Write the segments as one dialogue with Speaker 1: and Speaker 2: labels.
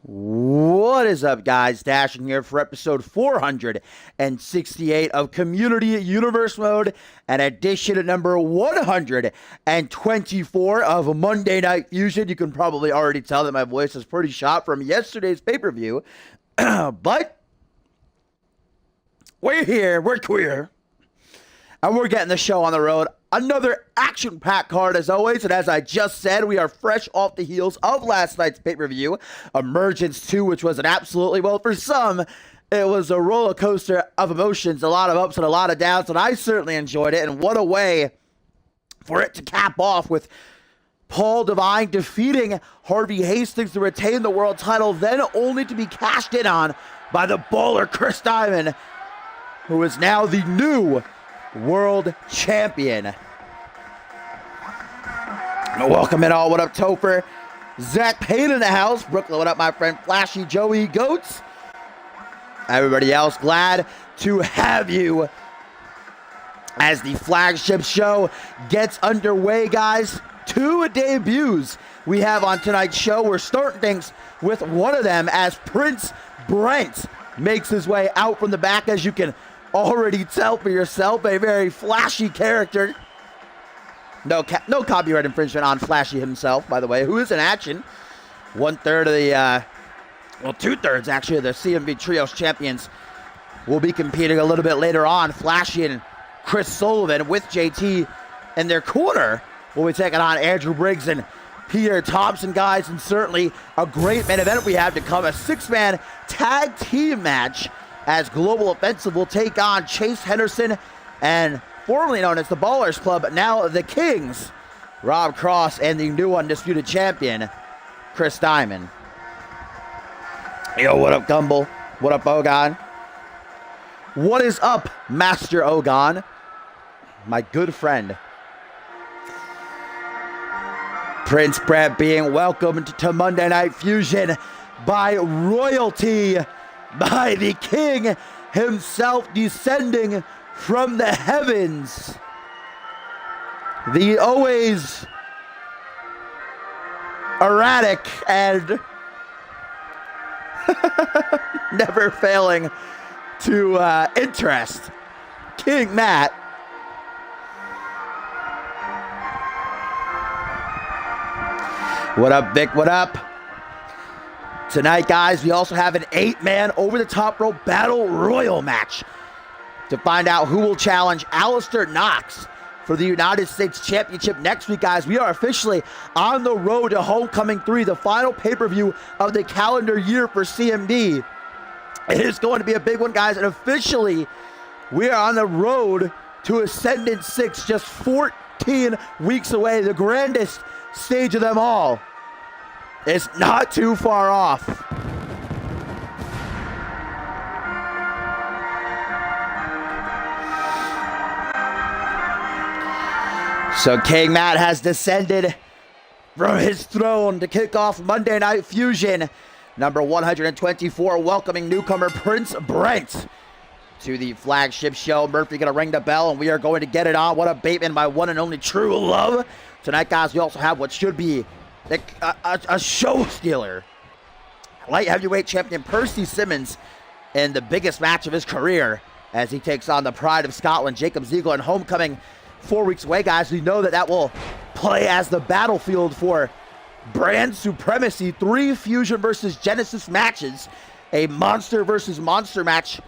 Speaker 1: What is up, guys? Dashing here for episode 468 of Community Universe Mode and edition number 124 of Monday Night Fusion. You can probably already tell that my voice is pretty shot from yesterday's pay-per-view, but we're here, we're queer, and we're getting the show on the road. Another action-packed card as always, and as I just said, we are fresh off the heels of last night's pay-per-view, Emergence 2, which was an absolutely, well, for some, it was a roller coaster of emotions, a lot of ups and a lot of downs, and I certainly enjoyed it, and what a way for it to cap off with Paul Devine defeating Harvey Hastings to retain the world title, then only to be cashed in on by the baller Chris Diamond, who is now the new world champion. Welcome in all. What up, Topher? Zach Payne in the house. Brooklyn, what up, my friend? Flashy Joey Goats. Everybody else, glad to have you as the flagship show gets underway, guys. 2 debuts we have on tonight's show. We're starting things with one of them as Prince BRENT makes his way out from the back, as you can already tell for yourself. A very flashy character. No copyright infringement on Flashy himself, by the way, who is in action. 1/3 of the, well, 2/3 actually of the CMV Trios champions will be competing a little bit later on. Flashy and Chris Sullivan with JT in their corner will be taking on Andrew Briggs and Peter Thompson, guys, and certainly a great main event we have to come. A 6-man tag team match as Global Offensive will take on Chase Henderson and formerly known as the Ballers Club, but now the Kings, Rob Cross and the new undisputed champion, Chris Diamond. Yo, what up, Gumbel? What up, Ogon? What is up, Master Ogon? My good friend. Prince Brett being welcomed to Monday Night Fusion by royalty, by the King himself descending from the heavens. The always erratic and never failing to interest King Matt. What up, Vic? What up? Tonight, guys, we also have an 8-man over-the-top rope battle royal match to find out who will challenge Alistair Knox for the United States Championship next week, guys. We are officially on the road to Homecoming 3, the final pay-per-view of the calendar year for CMV. It is going to be a big one, guys, and officially we are on the road to Ascendant 6, just 14 weeks away, the grandest stage of them all. It's not too far off. So King Matt has descended from his throne to kick off Monday Night Fusion number 124, welcoming newcomer Prince BRENT to the flagship show. Murphy gonna ring the bell and we are going to get it on. What a Bateman, my one and only true love. Tonight, guys, we also have what should be a show stealer. Light heavyweight champion Percy Simmons in the biggest match of his career as he takes on the pride of Scotland, Jacob Ziegler, and Homecoming 4 weeks away, guys. We know that that will play as the battlefield for brand supremacy. 3 Fusion versus Genesis matches. A monster versus monster match.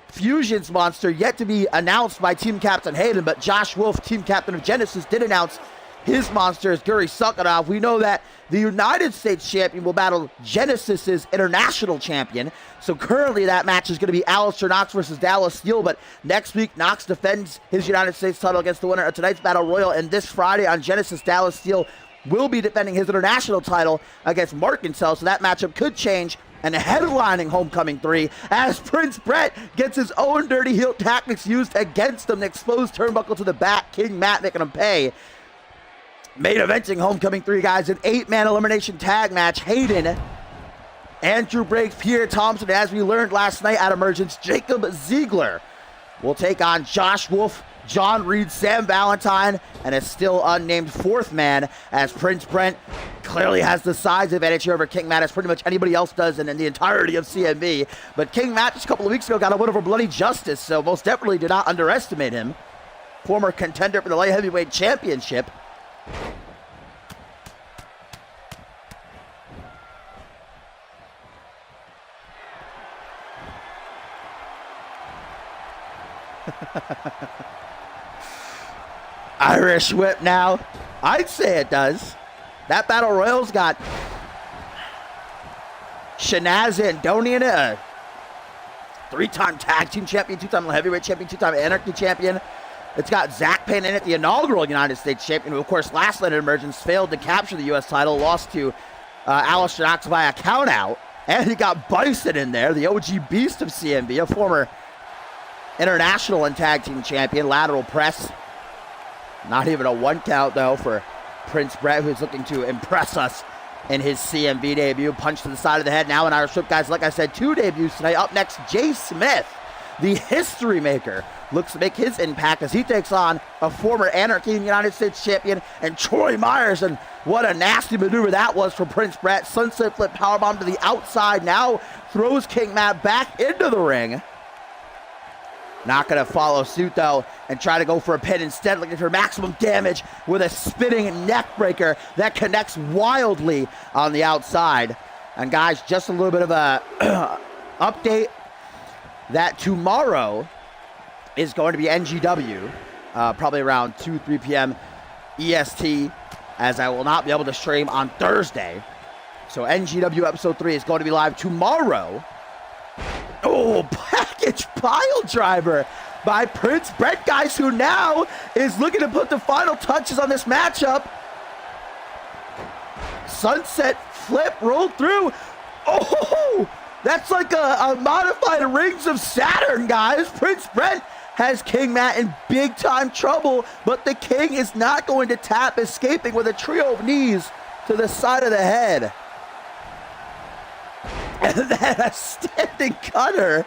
Speaker 1: Fusion's monster yet to be announced by team captain Hayden, but Josh Wolf, team captain of Genesis, did announce his monster is Guri Sukhanov. We know that the United States champion will battle Genesis's international champion. So currently that match is going to be Alistair Knox versus Dallas Steele. But next week, Knox defends his United States title against the winner of tonight's Battle Royal. And this Friday on Genesis, Dallas Steele will be defending his international title against Mark Intel. So that matchup could change. And headlining Homecoming 3 as Prince Brett gets his own dirty heel tactics used against him. The exposed turnbuckle to the back. King Matt making him pay. Main eventing Homecoming 3, guys, an 8-man elimination tag match. Hayden, Andrew Briggs, Peter Thompson, as we learned last night at Emergence, Jacob Ziegler will take on Josh Wolf, John Reed, Sam Valentine, and a still unnamed fourth man, as Prince Brent clearly has the size advantage here over King Matt, as pretty much anybody else does in the entirety of CMV. But King Matt just a couple of weeks ago got a win over Bloody Justice, so most definitely did not underestimate him. Former contender for the light heavyweight championship. Irish whip now. I'd say it does. That Battle Royale's got Shanaz Andoni in it, a three-time tag team champion, two-time heavyweight champion, two-time Anarchy champion. It's got Zach Payne in it, the inaugural United States champion, who, of course, last night at Emergence failed to capture the U.S. title, lost to Alistair Knox via countout. And he got Bison in there, the OG beast of CMV, a former international and tag team champion, lateral press. Not even a one count, though, for Prince Brett, who's looking to impress us in his CMV debut. Punch to the side of the head now, an Irish whip, guys. Like I said, 2 debuts tonight. Up next, Jay Smith, the history maker, looks to make his impact as he takes on a former Anarchy and United States champion and Troy Myers. And what a nasty maneuver that was for Prince Brett. Sunset flip powerbomb to the outside. Now throws King Matt back into the ring. Not going to follow suit, though, and try to go for a pin instead, looking for maximum damage with a spinning neck breaker that connects wildly on the outside. And, guys, just a little bit of a update that tomorrow is going to be NGW, probably around 2, 3 p.m. EST, as I will not be able to stream on Thursday. So NGW Episode 3 is going to be live tomorrow. Oh, package pile driver by Prince Brett, guys, who now is looking to put the final touches on this matchup. Sunset flip rolled through. Oh, that's like a modified Rings of Saturn, guys. Prince Brett has King Matt in big time trouble, but the King is not going to tap, escaping with a trio of knees to the side of the head. And then a standing cutter.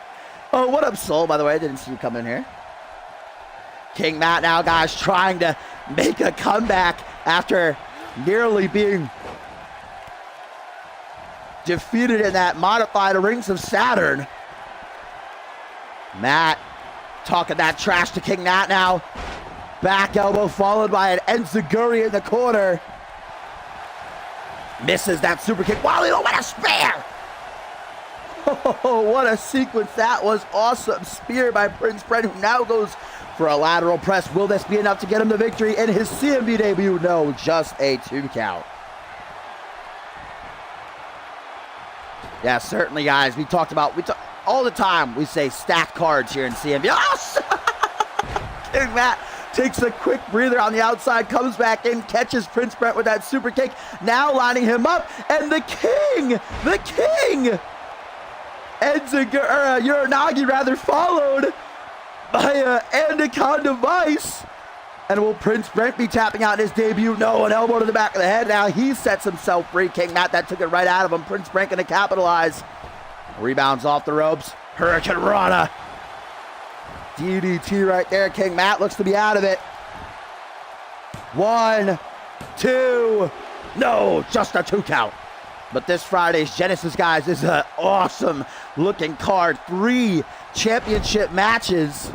Speaker 1: Oh, what up, Soul, by the way? I didn't see you come in here. King Matt now, guys, trying to make a comeback after nearly being defeated in that modified Rings of Saturn. Matt talking that trash to King Matt now. Back elbow followed by an enziguri in the corner. Misses that super kick. Wow, what a spear! Oh, what a sequence that was. Awesome spear by Prince Brett, who now goes for a lateral press. Will this be enough to get him the victory in his CMV debut? No, just a 2 count. Yeah, certainly, guys. We talk all the time. We say stack cards here in CMV. Oh, King Matt takes a quick breather on the outside, comes back in, catches Prince Brett with that super kick. Now lining him up, and the King, Uranagi rather, followed by Anaconda Vice. And will Prince Brent be tapping out in his debut? No, an elbow to the back of the head. Now he sets himself free. King Matt, that took it right out of him. Prince Brent going to capitalize. Rebounds off the ropes. Hurricane Rana. DDT right there. King Matt looks to be out of it. 1, 2. No, just a 2 count. But this Friday's Genesis, guys, is an awesome looking card. 3 championship matches.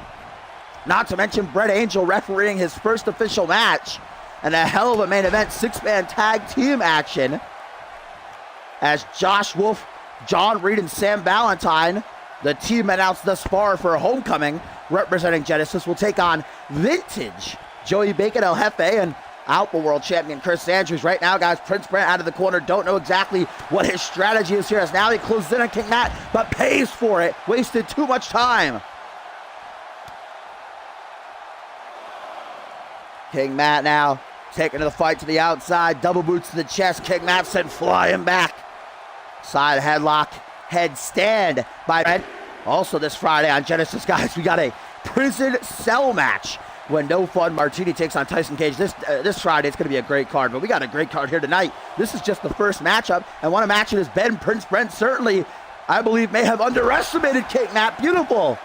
Speaker 1: Not to mention Brett Angel refereeing his first official match. And a hell of a main event 6-man tag team action. As Josh Wolf, John Reed, and Sam Valentine, the team announced thus far for Homecoming, representing Genesis, will take on Vintage, Joey Bacon, El Jefe, and Alpha World Champion Chris Andrews. Right now, guys, Prince Brent out of the corner. Don't know exactly what his strategy is here, as now he closes in on King Matt, but pays for it. Wasted too much time. King Matt now taking the fight to the outside. Double boots to the chest. King Matt sent flying back. Side headlock, headstand by Brent. Also this Friday on Genesis, guys, we got a prison cell match when No Fun Martini takes on Tyson Cage. This Friday, it's going to be a great card, but we got a great card here tonight. This is just the first matchup, and one of match it has been Prince Brent. Certainly, I believe, may have underestimated King Matt. Beautiful.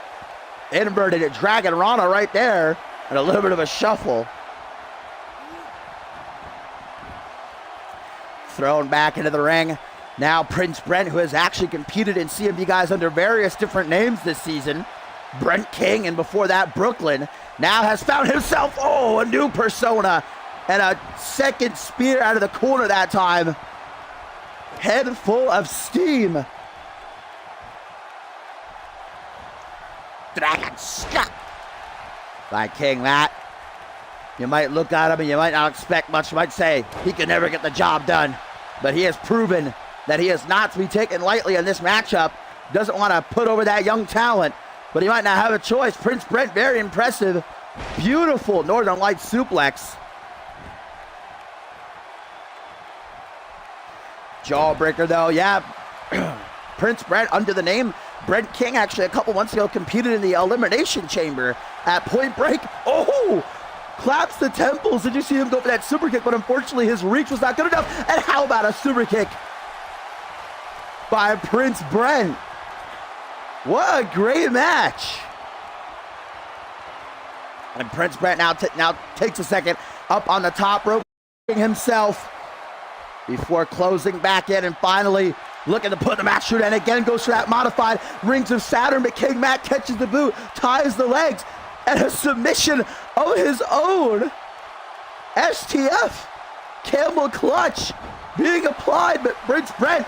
Speaker 1: Inverted Dragon Rana right there. and a little bit of a shuffle. Thrown back into the ring. Now Prince Brent, who has actually competed in CMV guys under various different names this season. Brent King, and before that, Brooklyn, now has found himself, a new persona. And a second spear out of the corner that time. Head full of steam. Dragon struck by King Matt. You might look at him and you might not expect much. You might say he can never get the job done. But he has proven that he is not to be taken lightly in this matchup. Doesn't want to put over that young talent, but he might not have a choice. Prince Brent, very impressive. Beautiful Northern Lights suplex. Jawbreaker though, yeah. Prince Brent, under the name Brent King, actually a couple months ago competed in the Elimination Chamber at Point Break. Claps the temples. Did you see him go for that super kick? But unfortunately his reach was not good enough. And how about a super kick by Prince Brent? What a great match. And Prince Brent now takes a second up on the top rope himself before closing back in and finally looking to put the match through, and again goes for that modified Rings of Saturn, but King Matt catches the boot, ties the legs, and a submission of his own. STF Camel Clutch being applied, but Prince Brent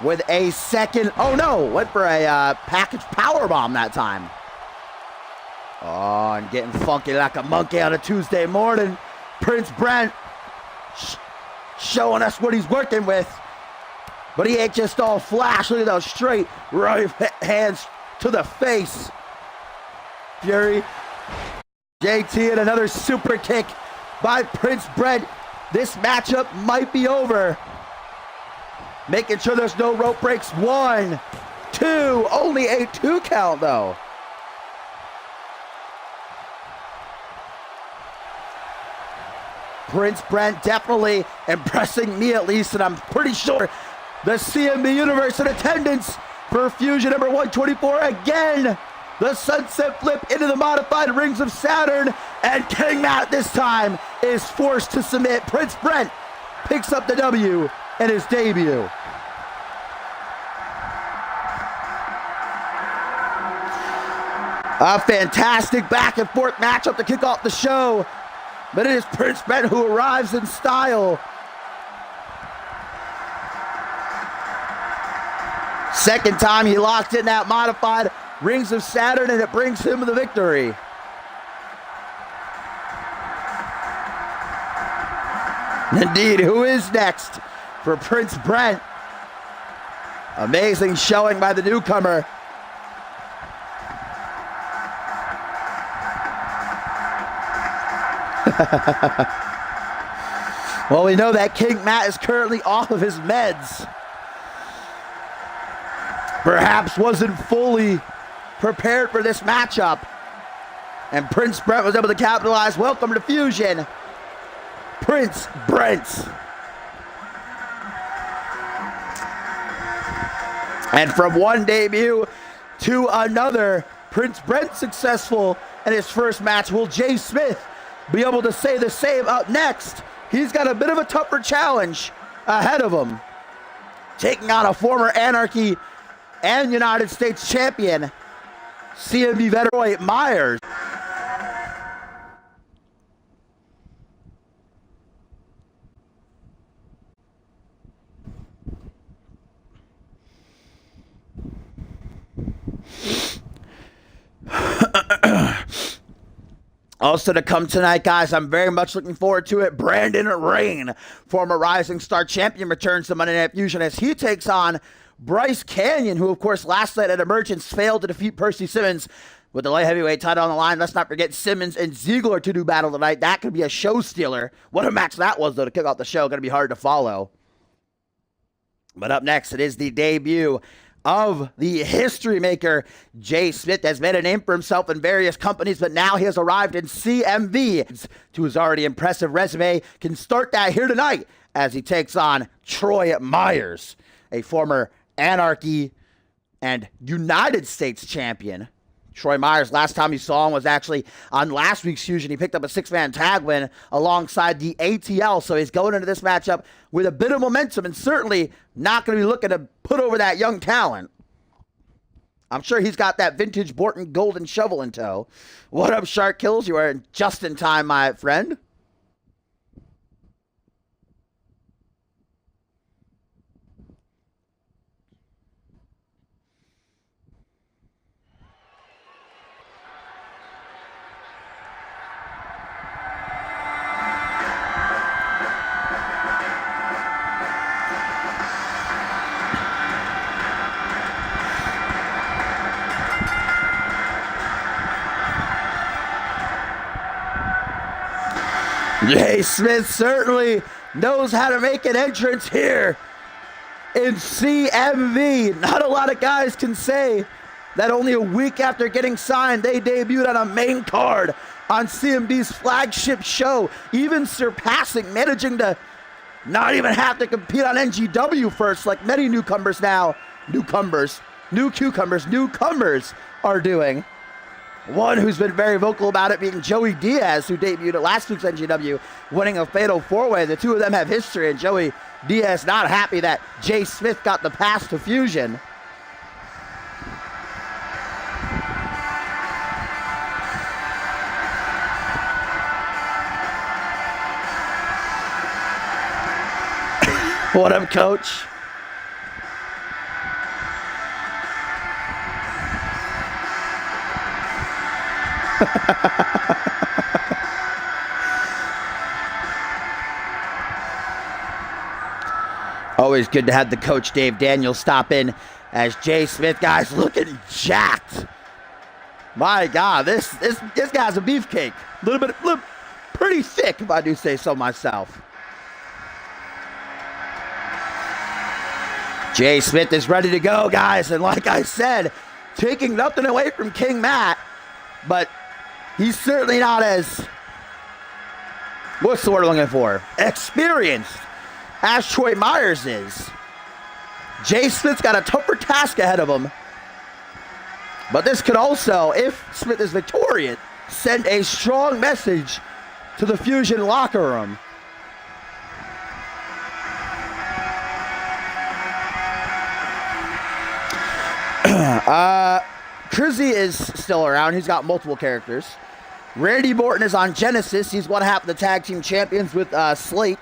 Speaker 1: with a second, went for a package powerbomb that time. And getting funky like a monkey on a Tuesday morning. Prince Brent showing us what he's working with. But he ain't just all flash. Look at those straight right hands to the face. Fury. JT and another super kick by Prince Brent. This matchup might be over. Making sure there's no rope breaks. 1, 2. Only a 2 count though. Prince Brent definitely impressing me at least, and I'm pretty sure the CMV universe in attendance for Fusion number 124 again. The sunset flip into the modified Rings of Saturn, and King Matt this time is forced to submit. Prince Brent picks up the W in his debut. A fantastic back and forth matchup to kick off the show. But it is Prince Brent who arrives in style. Second time he locked in that modified Rings of Saturn, and it brings him the victory. Indeed, who is next for Prince Brent? Amazing showing by the newcomer. Well, we know that King Matt is currently off of his meds. Perhaps wasn't fully prepared for this matchup. And Prince Brent was able to capitalize. Welcome to Fusion, Prince Brent. And from one debut to another, Prince Brent successful in his first match. Will Jay Smith be able to say the same up next? He's got a bit of a tougher challenge ahead of him, taking on a former Anarchy and United States champion, CMV veteran MEYERS. Also to come tonight, guys, I'm very much looking forward to it. Brandon RAYNE, former Rising Star champion, returns to Monday Night Fusion as he takes on BRYCE KANYON, who, of course, last night at Emergence failed to defeat Percy Simmons with the light heavyweight title on the line. Let's not forget Simmons and Ziegler to do battle tonight. That could be a show stealer. What a match that was, though, to kick off the show. Going to be hard to follow. But up next, it is the debut of the history maker. Jay Smith has made a name for himself in various companies, but now he has arrived in CMV. To his already impressive resume, can start that here tonight as he takes on Troy MEYERS, a former Anarchy and United States champion. Troy Myers, last time you saw him was actually on last week's Fusion. He picked up a 6-man tag win alongside the ATL. So he's going into this matchup with a bit of momentum and certainly not going to be looking to put over that young talent. I'm sure he's got that vintage Borton golden shovel in tow. What up, Shark Kills? You are just in time, my friend. Jay Smith certainly knows how to make an entrance here in CMV. Not a lot of guys can say that only a week after getting signed, they debuted on a main card on CMV's flagship show, even surpassing, managing to not even have to compete on NGW first like many newcomers are doing. One who's been very vocal about it being Joey Diaz, who debuted at last week's NGW, winning a fatal 4-way. The two of them have history, and Joey Diaz not happy that Jay Smith got the pass to Fusion. What up, Coach? Always good to have the coach Dave Daniels stop in as Jay Smith, guys, looking jacked. My God, this guy's a beefcake. Pretty thick, if I do say so myself. Jay Smith is ready to go, guys, and like I said, taking nothing away from King Matt, but he's certainly not as, what's the word I'm looking for, experienced as Troy Myers is. Jay Smith's got a tougher task ahead of him, but this could also, if Smith is victorious, send a strong message to the Fusion locker room. Crizzy is still around. He's got multiple characters. Randy Morton is on Genesis. He's one half of the tag team champions with Slate.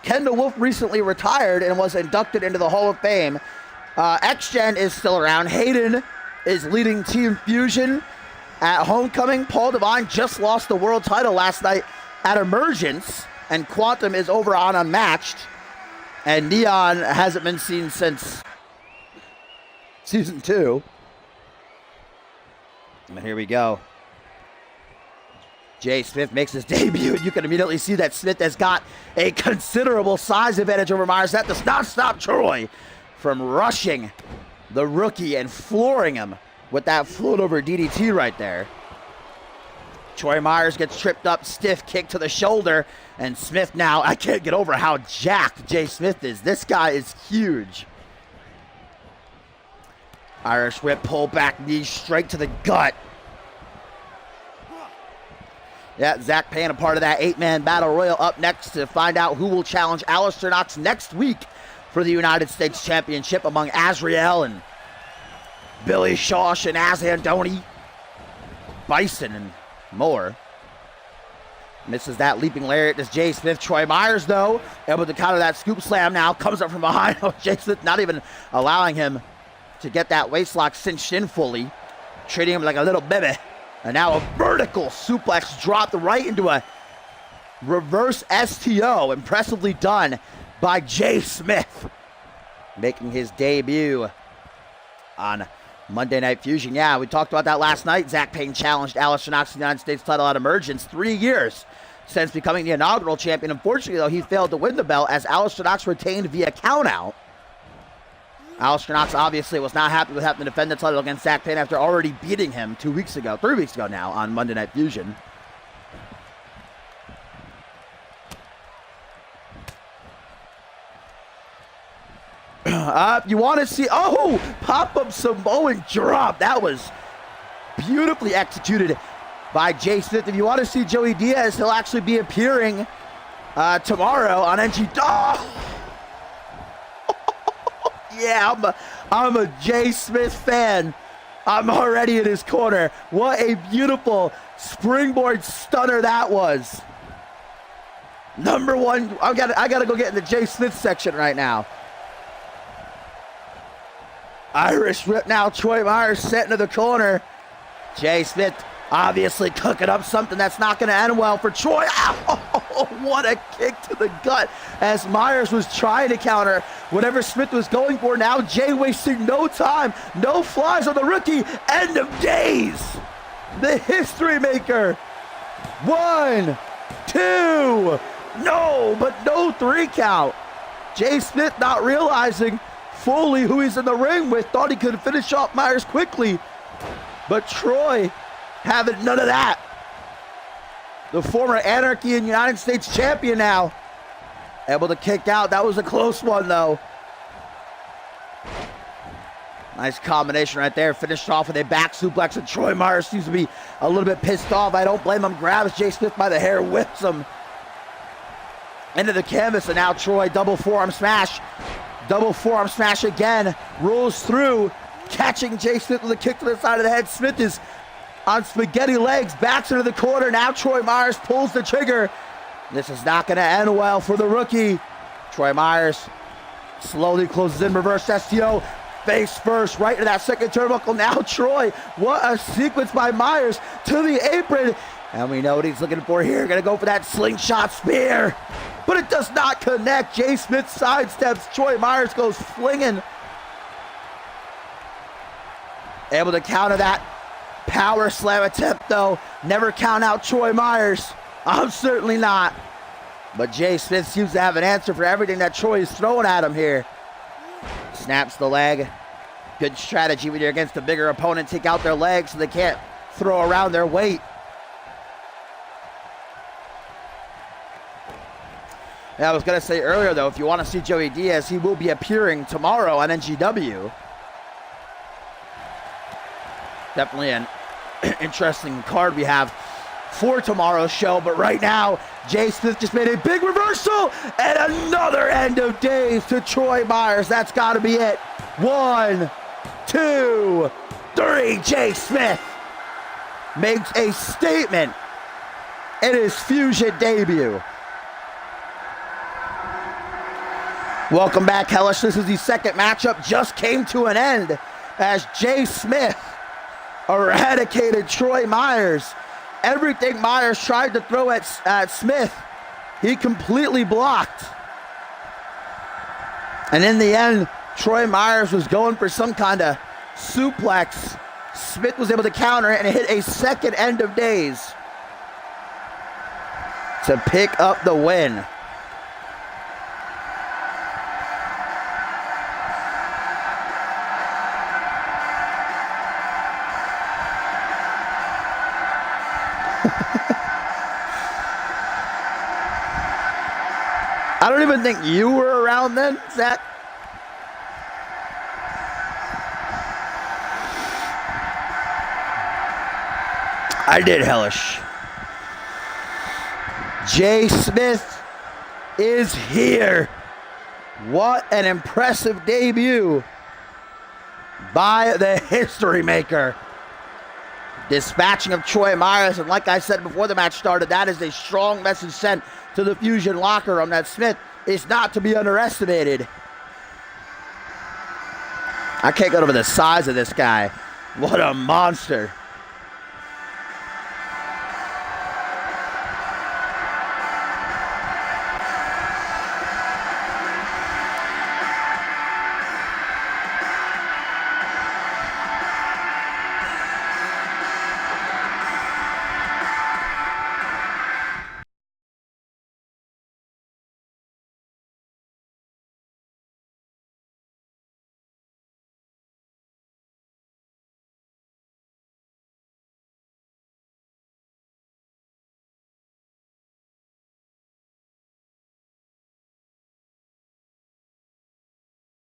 Speaker 1: Kendall Wolf recently retired and was inducted into the Hall of Fame. X-Gen is still around. Hayden is leading Team Fusion at Homecoming. Paul Devine just lost the world title last night at Emergence. And Quantum is over on Unmatched. And Neon hasn't been seen since Season 2. And here we go. Jay Smith makes his debut, and you can immediately see that Smith has got a considerable size advantage over Myers. That does not stop Troy from rushing the rookie and flooring him with that float over DDT right there. Troy Myers gets tripped up, stiff kick to the shoulder, and Smith now, I can't get over how jacked Jay Smith is. This guy is huge. Irish whip, pull back knee straight to the gut. Yeah, Zach Payne, a part of that 8-man battle royal, up next to find out who will challenge Alistair Knox next week for the United States Championship among Azrael and Billy Shosh and Azandoni, Bison, and more. Misses that leaping lariat. Does Jay Smith. Troy Myers, though, able to counter that scoop slam now. Comes up from behind. Jay Smith not even allowing him to get that waist lock cinched in fully, treating him like a little baby. And now a vertical suplex dropped right into a reverse STO. Impressively done by Jay Smith, making his debut on Monday Night Fusion. Yeah, we talked about that last night. Zach Payne challenged Alistair Knox to the United States title at Emergence. 3 years since becoming the inaugural champion. Unfortunately, though, he failed to win the belt as Alistair Knox retained via countout. Alistair Knox obviously was not happy with having to defend the title against Zach Payne after already beating him 3 weeks ago now on Monday Night Fusion. You want to see, pop-up Samoan drop. That was Beautifully executed by Jay Smith. If you want to see Joey Diaz, he'll actually be appearing tomorrow on NG. Oh! Yeah, I'm a Jay Smith fan. I'm already in his corner. What a beautiful springboard stunner that was. Number one, I gotta go get in the Jay Smith section right now. Irish whip now. Troy Myers set into the corner. Jay Smith obviously cooking up something that's not going to end well for Troy. Ow! What a kick to the gut as Myers was trying to counter whatever Smith was going for. Now Jay wasting no time. No flies on the rookie. End of days. The history maker. 1, 2. No, but no 3 count. Jay Smith not realizing fully who he's in the ring with. Thought he could finish off Myers quickly. But Troy having none of that. The former Anarchy and United States champion now able to kick out. That was a close one though. Nice combination right there. Finished off with a back suplex, and Troy Myers seems to be a little bit pissed off. I don't blame him. Grabs Jay Smith by the hair, whips him into the canvas, and now Troy double forearm smash. Double forearm smash again. Rolls through, catching Jay Smith with a kick to the side of the head. Smith is on spaghetti legs, backs into the corner. Now Troy Myers pulls the trigger. This is not going to end well for the rookie. Troy Myers slowly closes in, reverse STO, face first, right into that second turnbuckle. Now Troy, what a sequence by Myers to the apron. And we know what he's looking for here. Going to go for that slingshot spear. But it does not connect. Jay Smith sidesteps. Troy Myers goes flinging. Able to counter that power slam attempt though. Never count out Troy Myers. I'm certainly not. But Jay Smith seems to have an answer for everything that Troy is throwing at him here. Snaps the leg. Good strategy when you're against a bigger opponent. Take out their legs so they can't throw around their weight. Yeah, I was going to say earlier though, if you want to see Joey Diaz, he will be appearing tomorrow on NGW. Definitely an interesting card we have for tomorrow's show. But right now, Jay Smith just made a big reversal and another end of days to Troy Myers. That's got to be it. 1, 2, 3. Jay Smith makes a statement in his Fusion debut. Welcome back, Hellish. This is the second matchup. Just came to an end as Jay Smith eradicated Troy Myers. Everything Myers tried to throw at Smith, he completely blocked. And in the end, Troy Myers was going for some kind of suplex. Smith was able to counter it and hit a second end of days to pick up the win. I don't even think you were around then, Zach. I did, Hellish. Jay Smith is here. What an impressive debut by the history maker. Dispatching of Troy Myers, and like I said before the match started, that is a strong message sent to the Fusion locker room that Smith is not to be underestimated. I can't get over the size of this guy. What a monster.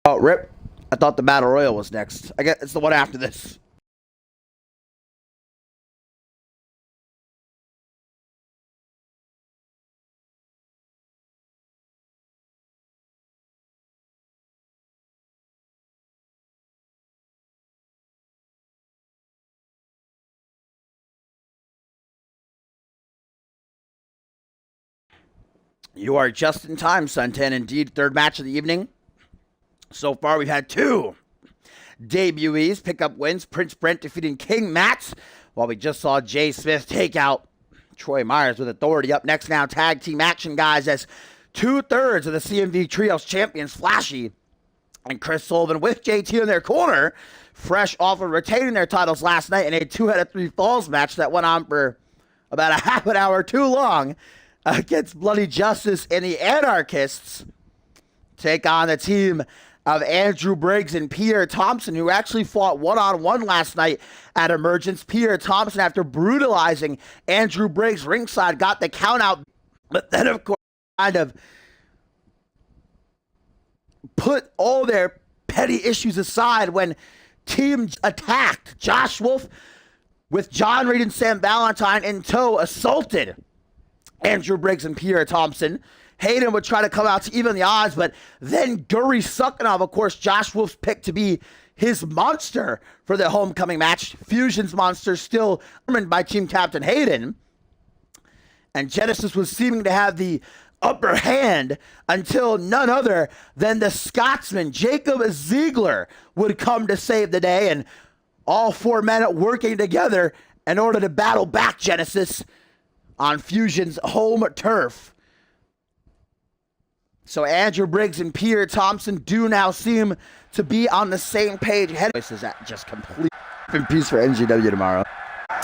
Speaker 1: Oh, rip. I thought the Battle Royal was next. I guess it's the one after this. You are just in time, Suntan. Indeed, third match of the evening. So far, we've had two debutees pick up wins. Prince Brent defeating King Matt, while we just saw Jay Smith take out Troy Myers with authority. Up next now, tag team action, guys, as 2/3 of the CMV Trios champions, Flashy and Chris Sullivan, with JT in their corner, fresh off of retaining their titles last night in a 2-out-of-3 falls match that went on for about a half an hour too long, against Bloody Justice and the Anarchists, take on the team of Andrew Briggs and Pierre Thompson, who actually fought one-on-one last night at Emergence. Pierre Thompson, after brutalizing Andrew Briggs ringside, got the count out, but then, of course, kind of put all their petty issues aside when team attacked. Josh Wolf, with John Reed and Sam Valentine in tow, assaulted Andrew Briggs and Pierre Thompson. Hayden would try to come out to even the odds, but then Guri Sukhanov, of course, Josh Wolf's pick to be his monster for the homecoming match. Fusion's monster still determined by team captain Hayden. And Genesis was seeming to have the upper hand until none other than the Scotsman, Jacob Ziegler, would come to save the day, and all four men working together in order to battle back Genesis on Fusion's home turf. So Andrew Briggs and Pierre Thompson do now seem to be on the same page. Is that just complete peace for NGW tomorrow?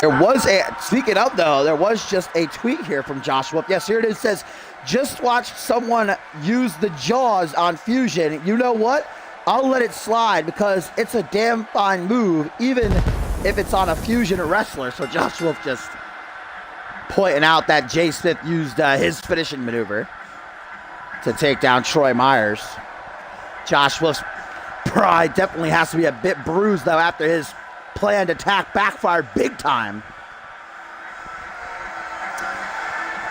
Speaker 1: There was speaking of though, there was just a tweet here from Josh Wolf. Yes, here it is. It says, just watched someone use the jaws on Fusion. You know what? I'll let it slide because it's a damn fine move, even if it's on a Fusion wrestler. So Josh Wolf just pointing out that Jay Smith used his finishing maneuver to take down Troy Myers. Josh Wolf's pride definitely has to be a bit bruised, though, after his planned attack backfired big time.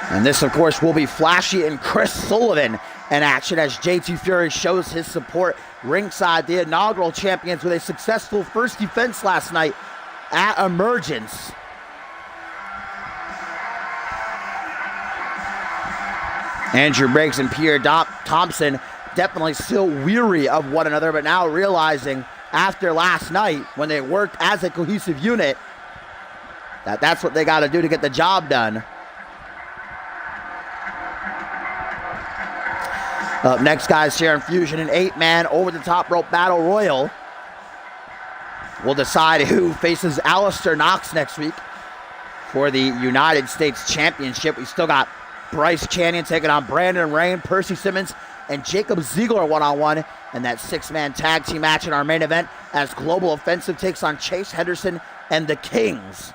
Speaker 1: And this, of course, will be Flashy and Chris Sullivan in action as JT Fury shows his support ringside. The inaugural champions with a successful first defense last night at Emergence. Andrew Briggs and Pierre Thompson definitely still weary of one another, but now realizing after last night, when they worked as a cohesive unit, that's what they got to do to get the job done. Up next, guys, here in Fusion, an 8-man over-the-top rope battle royal. We'll decide who faces Alistair Knox next week for the United States Championship. We still got Bryce Canyon taking on Brandon Rain, Percy Simmons, and Jacob Ziegler one-on-one in that 6-man tag team match in our main event as Global Offensive takes on Chase Henderson and the Kings.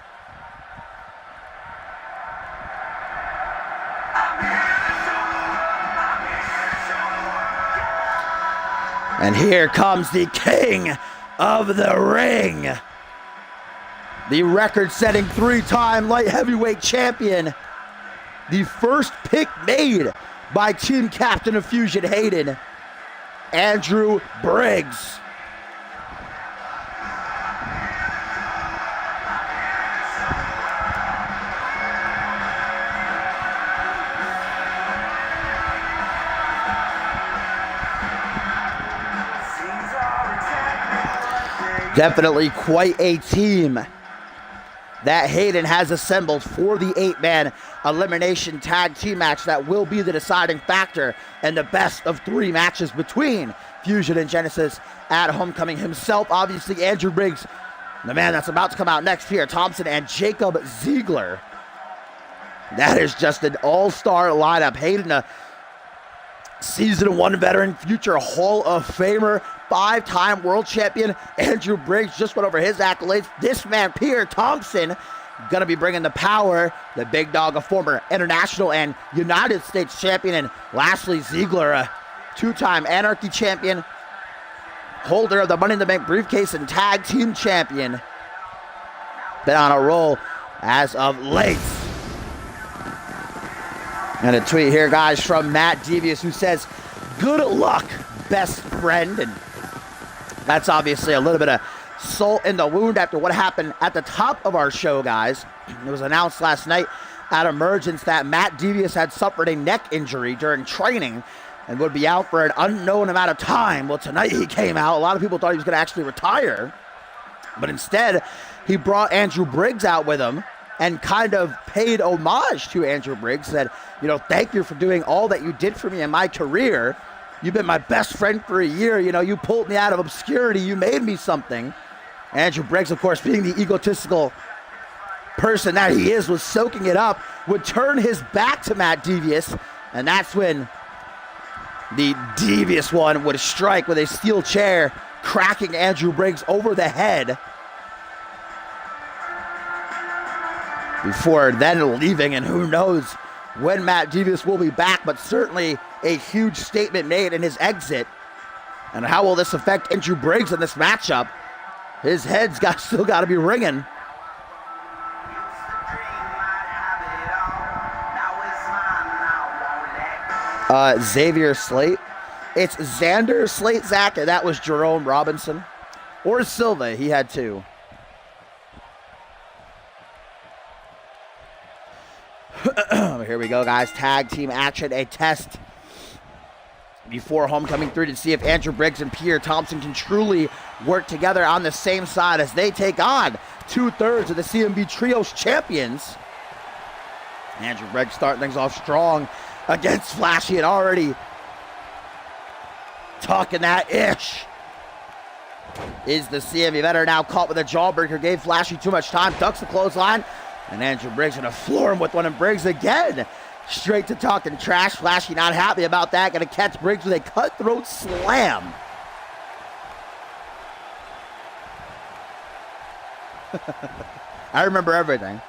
Speaker 1: And here comes the king of the ring, the record-setting 3-time light heavyweight champion, the first pick made by team captain of Fusion Hayden, Andrew Briggs. Definitely quite a team that Hayden has assembled for the 8-man elimination tag team match that will be the deciding factor in the best of 3 matches between Fusion and Genesis at Homecoming himself. Obviously, Andrew Briggs, the man that's about to come out next, Pierre Thompson, and Jacob Ziegler. That is just an all-star lineup. Hayden, a Season 1 veteran, future Hall of Famer, 5-time world champion. Andrew Briggs just went over his accolades. This man, Pierre Thompson, gonna be bringing the power. The big dog, a former international and United States champion. And lastly, Ziegler, a 2-time Anarchy champion, holder of the Money in the Bank briefcase and tag team champion. Been on a roll as of late. And a tweet here, guys, from Matt Devious, who says, "Good luck, best friend." And that's obviously a little bit of salt in the wound after what happened at the top of our show, guys. It was announced last night at Emergence that Matt Devious had suffered a neck injury during training and would be out for an unknown amount of time. Well, tonight he came out. A lot of people thought he was going to actually retire. But instead, he brought Andrew Briggs out with him and kind of paid homage to Andrew Briggs. Said, you know, thank you for doing all that you did for me in my career. You've been my best friend for a year. You know, you pulled me out of obscurity. You made me something. Andrew Briggs, of course, being the egotistical person that he is, was soaking it up, would turn his back to Matt Devious, and that's when the Devious one would strike with a steel chair, cracking Andrew Briggs over the head before then leaving. And who knows when Matt Devious will be back, but certainly a huge statement made in his exit. And how will this affect Andrew Briggs in this matchup? His head's still got to be ringing. Xavier Slate. It's Xander Slate, Zach, and that was Jerome Robinson. Or Silva, he had two. Here we go, guys. Tag team action, a test before Homecoming 3 to see if Andrew Briggs and Pierre Thompson can truly work together on the same side as they take on 2/3 of the CMV Trios champions. Andrew Briggs starting things off strong against Flashy and already talking that ish. Is the CMV veteran now caught with a jawbreaker, gave Flashy too much time, ducks the clothesline, and Andrew Briggs gonna floor him with one, and Briggs again straight to talking trash. Flashy not happy about that, gonna catch Briggs with a cutthroat slam. I remember everything.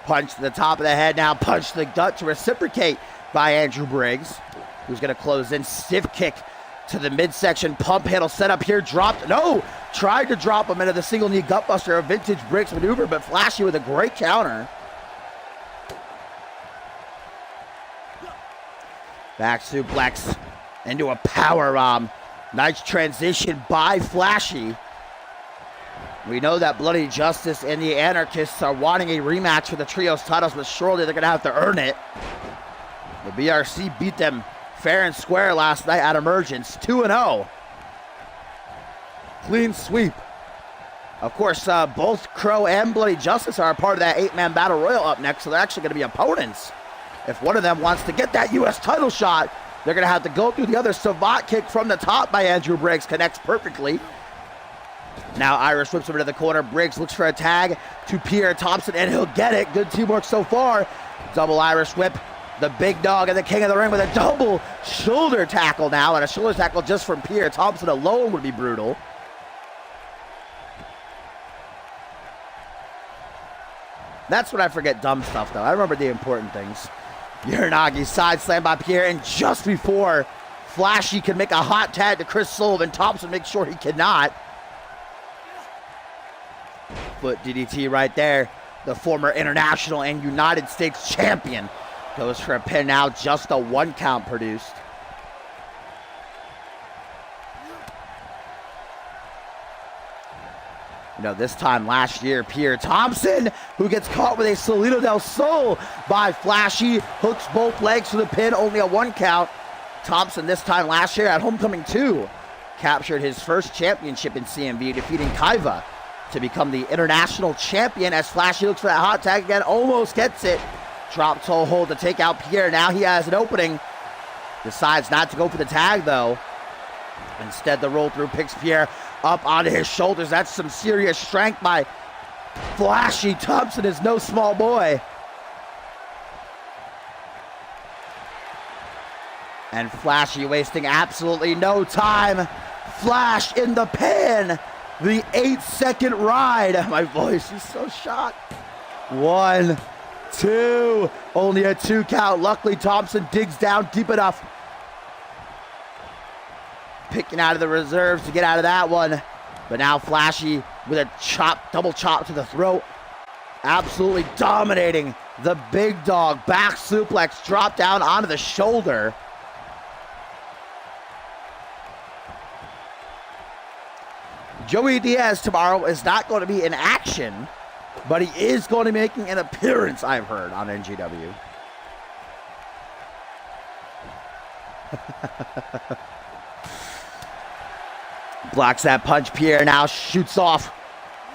Speaker 1: Punch to the top of the head, now punch to the gut to reciprocate by Andrew Briggs, who's going to close in. Stiff kick to the midsection, pump handle set up here, dropped, no! Tried to drop him into the single knee gutbuster, a vintage Briggs maneuver, but Flashy with a great counter. Back suplex into a powerbomb. Nice transition by Flashy. We know that Bloody Justice and the Anarchists are wanting a rematch for the Trios titles, but surely they're going to have to earn it. The BRC beat them fair and square last night at Emergence, 2-0. Clean sweep. Of course, both Crow and Bloody Justice are a part of that 8-man battle royal up next, so they're actually going to be opponents. If one of them wants to get that U.S. title shot, they're going to have to go through the other. Savant kick from the top by Andrew Briggs connects perfectly. Now Irish whips him into the corner. Briggs looks for a tag to Pierre Thompson, and he'll get it. Good teamwork so far. Double Irish whip. The big dog and the king of the ring with a double shoulder tackle now. And a shoulder tackle just from Pierre Thompson alone would be brutal. That's when I forget dumb stuff, though. I remember the important things. Uranagi side slam by Pierre, and just before Flashy can make a hot tag to Chris Sullivan, Thompson makes sure he cannot. Foot DDT right there. The former international and United States champion goes for a pin now. Just a 1 count produced. You know, this time last year, Pierre Thompson, who gets caught with a Solito del Sol by Flashy, hooks both legs for the pin, only a 1 count. Thompson this time last year at Homecoming 2 captured his first championship in CMV, defeating Kaiva to become the international champion as Flashy looks for that hot tag again, almost gets it. Drop toe hold to take out Pierre. Now he has an opening. Decides not to go for the tag though. Instead, the roll through picks Pierre up onto his shoulders. That's some serious strength by Flashy. Thompson is no small boy. And Flashy wasting absolutely no time. Flash in the pan. The 8-second ride. My voice is so shot. 1, 2. Only a 2 count. Luckily, Thompson digs down deep enough. Picking out of the reserves to get out of that one. But now Flashy with a chop, double chop to the throat. Absolutely dominating the big dog. Back suplex, drop down onto the shoulder. Joey Diaz tomorrow is not going to be in action but he is going to be making an appearance, I've heard, on NGW. Blocks that punch. Pierre now shoots off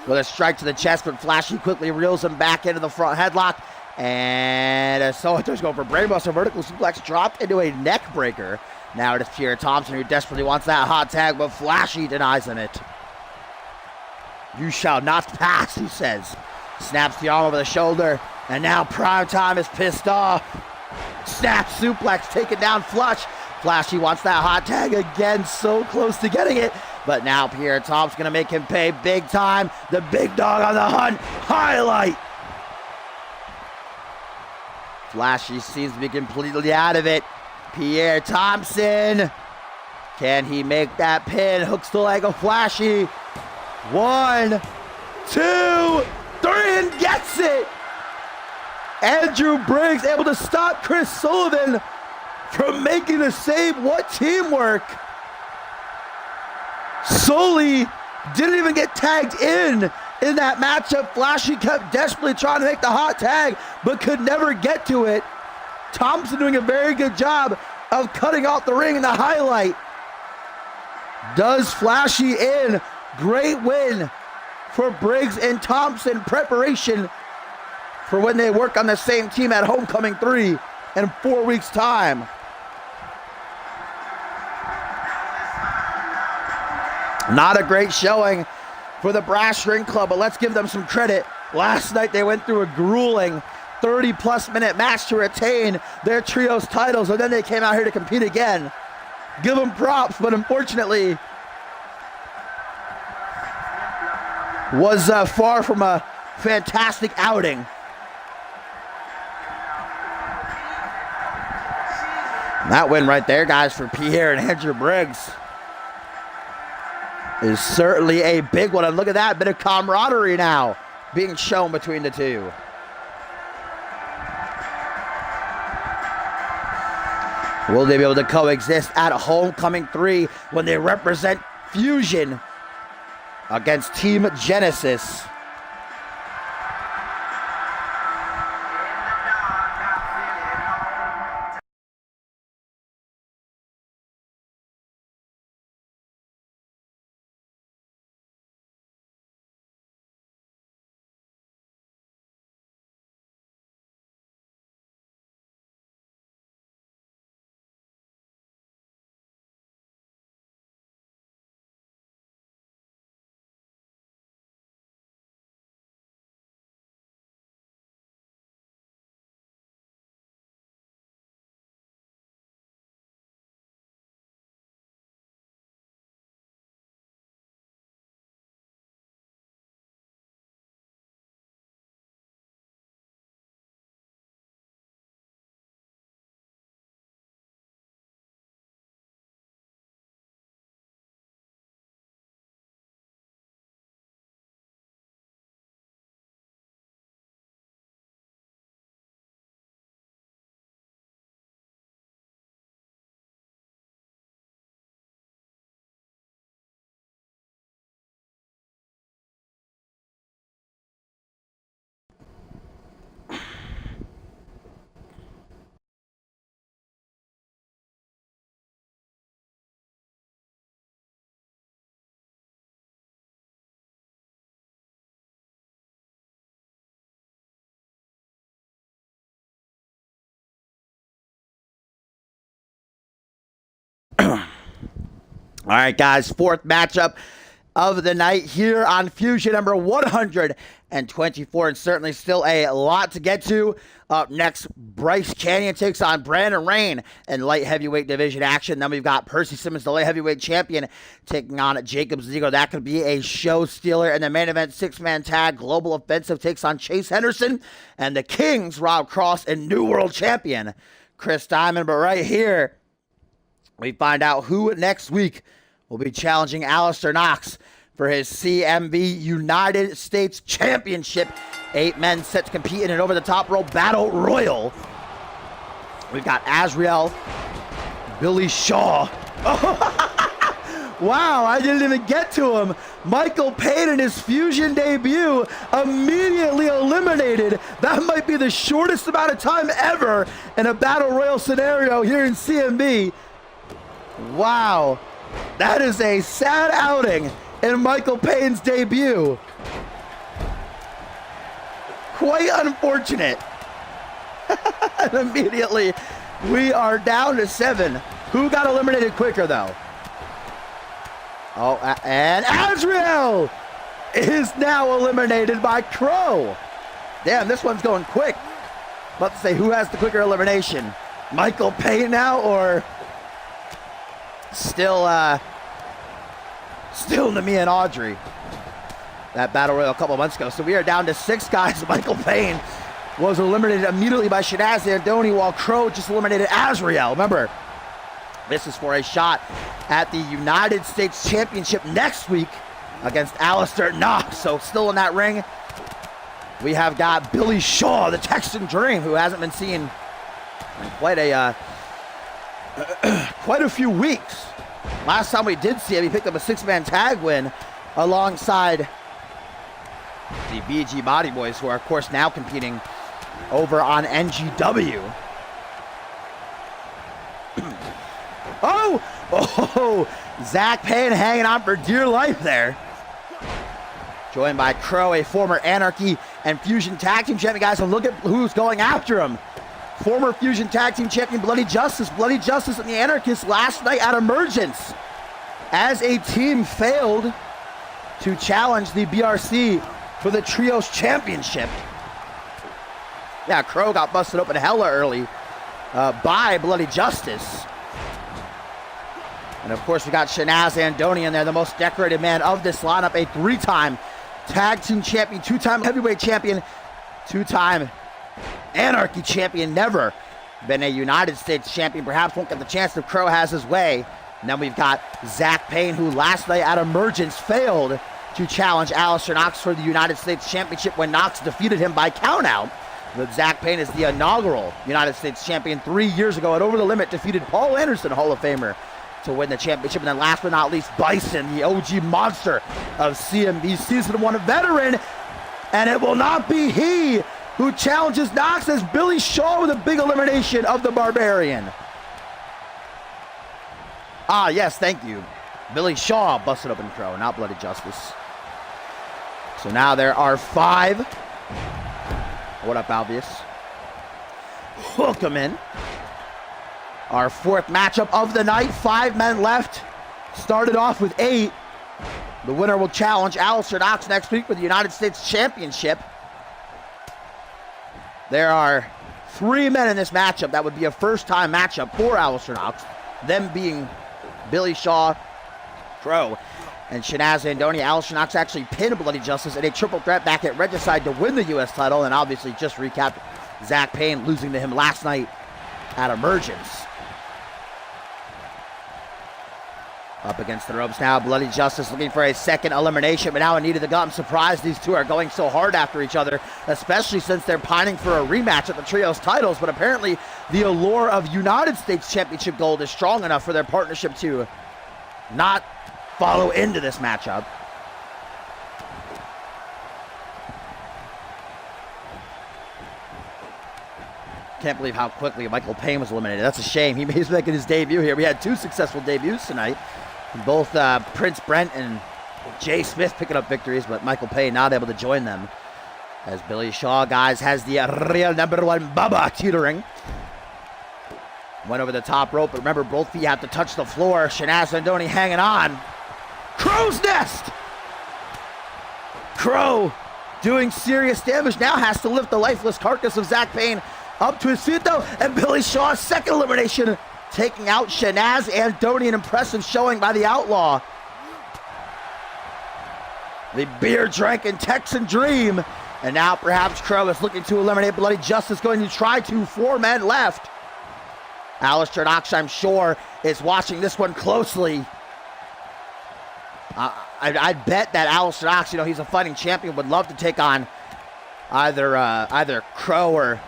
Speaker 1: with a strike to the chest, but Flashy quickly reels him back into the front headlock. And so there's going for brainbuster. Vertical suplex dropped into a neck breaker. Now it is Pierre Thompson who desperately wants that hot tag, but Flashy denies him it. You shall not pass, he says. Snaps the arm over the shoulder, and now Prime Time is pissed off. Snap suplex, taken down flush. Flashy wants that hot tag again, so close to getting it. But now Pierre Thompson's gonna make him pay big time. The big dog on the hunt. Highlight. Flashy seems to be completely out of it. Pierre Thompson. Can he make that pin? Hooks the leg of Flashy. 1, 2, 3, and gets it. Andrew Briggs able to stop Chris Sullivan from making the save. What teamwork. Sully didn't even get tagged in that matchup. Flashy kept desperately trying to make the hot tag, but could never get to it. Thompson doing a very good job of cutting off the ring in the highlight. Does Flashy in. Great win for Briggs and Thompson. Preparation for when they work on the same team at Homecoming 3 in 4 weeks' time. Not a great showing for the Brass Ring Club, but let's give them some credit. Last night they went through a grueling 30-plus minute match to retain their trios titles, and then they came out here to compete again. Give them props, but unfortunately was far from a fantastic outing. That win right there, guys, for Pierre and Andrew Briggs is certainly a big one. And look at that, bit of camaraderie now being shown between the two. Will they be able to coexist at Homecoming 3 when they represent Fusion against Team Genesis? All right, guys, fourth matchup of the night here on Fusion number 124, and certainly still a lot to get to. Up next, Bryce Canyon takes on Brandon Rain in light heavyweight division action. Then we've got Percy Simmons, the light heavyweight champion, taking on Jacob Ziegler. That could be a show stealer. In the main event, six-man tag, Global Offensive takes on Chase Henderson, and the Kings, Rob Cross, and New World Champion Chris Diamond. But right here, we find out who next week will be challenging Alistair Knox for his CMV United States Championship. 8 men set to compete in an over-the-top rope battle royal. We've got Azrael, Billy Shaw. Wow, I didn't even get to him. Michael Payne in his Fusion debut immediately eliminated. That might be the shortest amount of time ever in a Battle Royal scenario here in CMV. Wow, that is a sad outing in Michael Payne's debut. Quite unfortunate. And immediately, we are down to 7. Who got eliminated quicker, though? Oh, and Azrael is now eliminated by Crow. Damn, this one's going quick. About to say, who has the quicker elimination? Michael Payne now, or still Nami and Audrey? That Battle Royal a couple months ago. So we are down to 6 guys. Michael Payne was eliminated immediately by Shanaz Andoni, while Crow just eliminated Azrael. Remember, this is for a shot at the United States Championship next week against Alistair Knox. So still in that ring, we have got Billy Shaw, the Texan Dream, who hasn't been seen in quite a few weeks. Last time we did see him, he picked up a 6-man tag win alongside the BG Body Boys, who are, of course, now competing over on NGW. Oh, Zach Payne hanging on for dear life there. Joined by Crow, a former Anarchy and Fusion Tag Team Champion, guys, and look at who's going after him. Former Fusion Tag Team Champion Bloody Justice. Bloody Justice and the Anarchists last night at Emergence, as a team, failed to challenge the BRC for the Trios Championship. Yeah, Crow got busted open hella early by Bloody Justice. And of course, we got Shanaz Andoni in there, the most decorated man of this lineup, a 3-time tag team champion, 2-time heavyweight champion, 2-time Anarchy champion, never been a United States champion. Perhaps won't get the chance if Crow has his way. And then we've got Zach Payne, who last night at Emergence failed to challenge Alistair Knox for the United States Championship when Knox defeated him by countout. But Zach Payne is the inaugural United States champion 3 years ago, and Over the Limit defeated Paul Anderson, Hall of Famer, to win the championship. And then last but not least, Bison, the OG monster of CMV, Season 1 veteran. And it will not be he who challenges Knox, as Billy Shaw with a big elimination of the Barbarian. Ah, yes, thank you. Billy Shaw busted open Crow, not Bloody Justice. So now there are 5. What up, Albius? Welcome in. Our 4th matchup of the night. 5 men left. Started off with 8. The winner will challenge Alistair Knox next week for the United States Championship. There are 3 men in this matchup. That would be a first-time matchup for Alistair Knox. Them being Billy Shaw, Crow, and Shanaz Andoni. Alistair Knox actually pinned Bloody Justice in a triple threat back at Regicide to win the U.S. title, and obviously just recapped Zach Payne losing to him last night at Emergence. Up against the ropes now, Bloody Justice looking for a 2nd elimination, but now in need of the gut. I'm surprised these two are going so hard after each other, especially since they're pining for a rematch at the Trios titles, but apparently the allure of United States Championship gold is strong enough for their partnership to not follow into this matchup. Can't believe how quickly Michael Payne was eliminated. That's a shame. He's making his debut here. We had 2 successful debuts tonight. Both Prince Brent and Jay Smith picking up victories, but Michael Payne not able to join them. As Billy Shaw, guys, has the real #1 Bubba teetering. Went over the top rope, but remember, both feet have to touch the floor. Shanaz Andoni hanging on. Crow's Nest! Crow doing serious damage. Now has to lift the lifeless carcass of Zach Payne up to his feet, though, and Billy Shaw's 2nd elimination, taking out Shanaz Andoni. An impressive showing by the Outlaw. The beer-drinking Texan Dream. And now perhaps Crow is looking to eliminate Bloody Justice, going to try to. 4 men left. Alistair Knox, I'm sure, is watching this one closely. I bet that Alistair Knox, he's a fighting champion, would love to take on either Crow or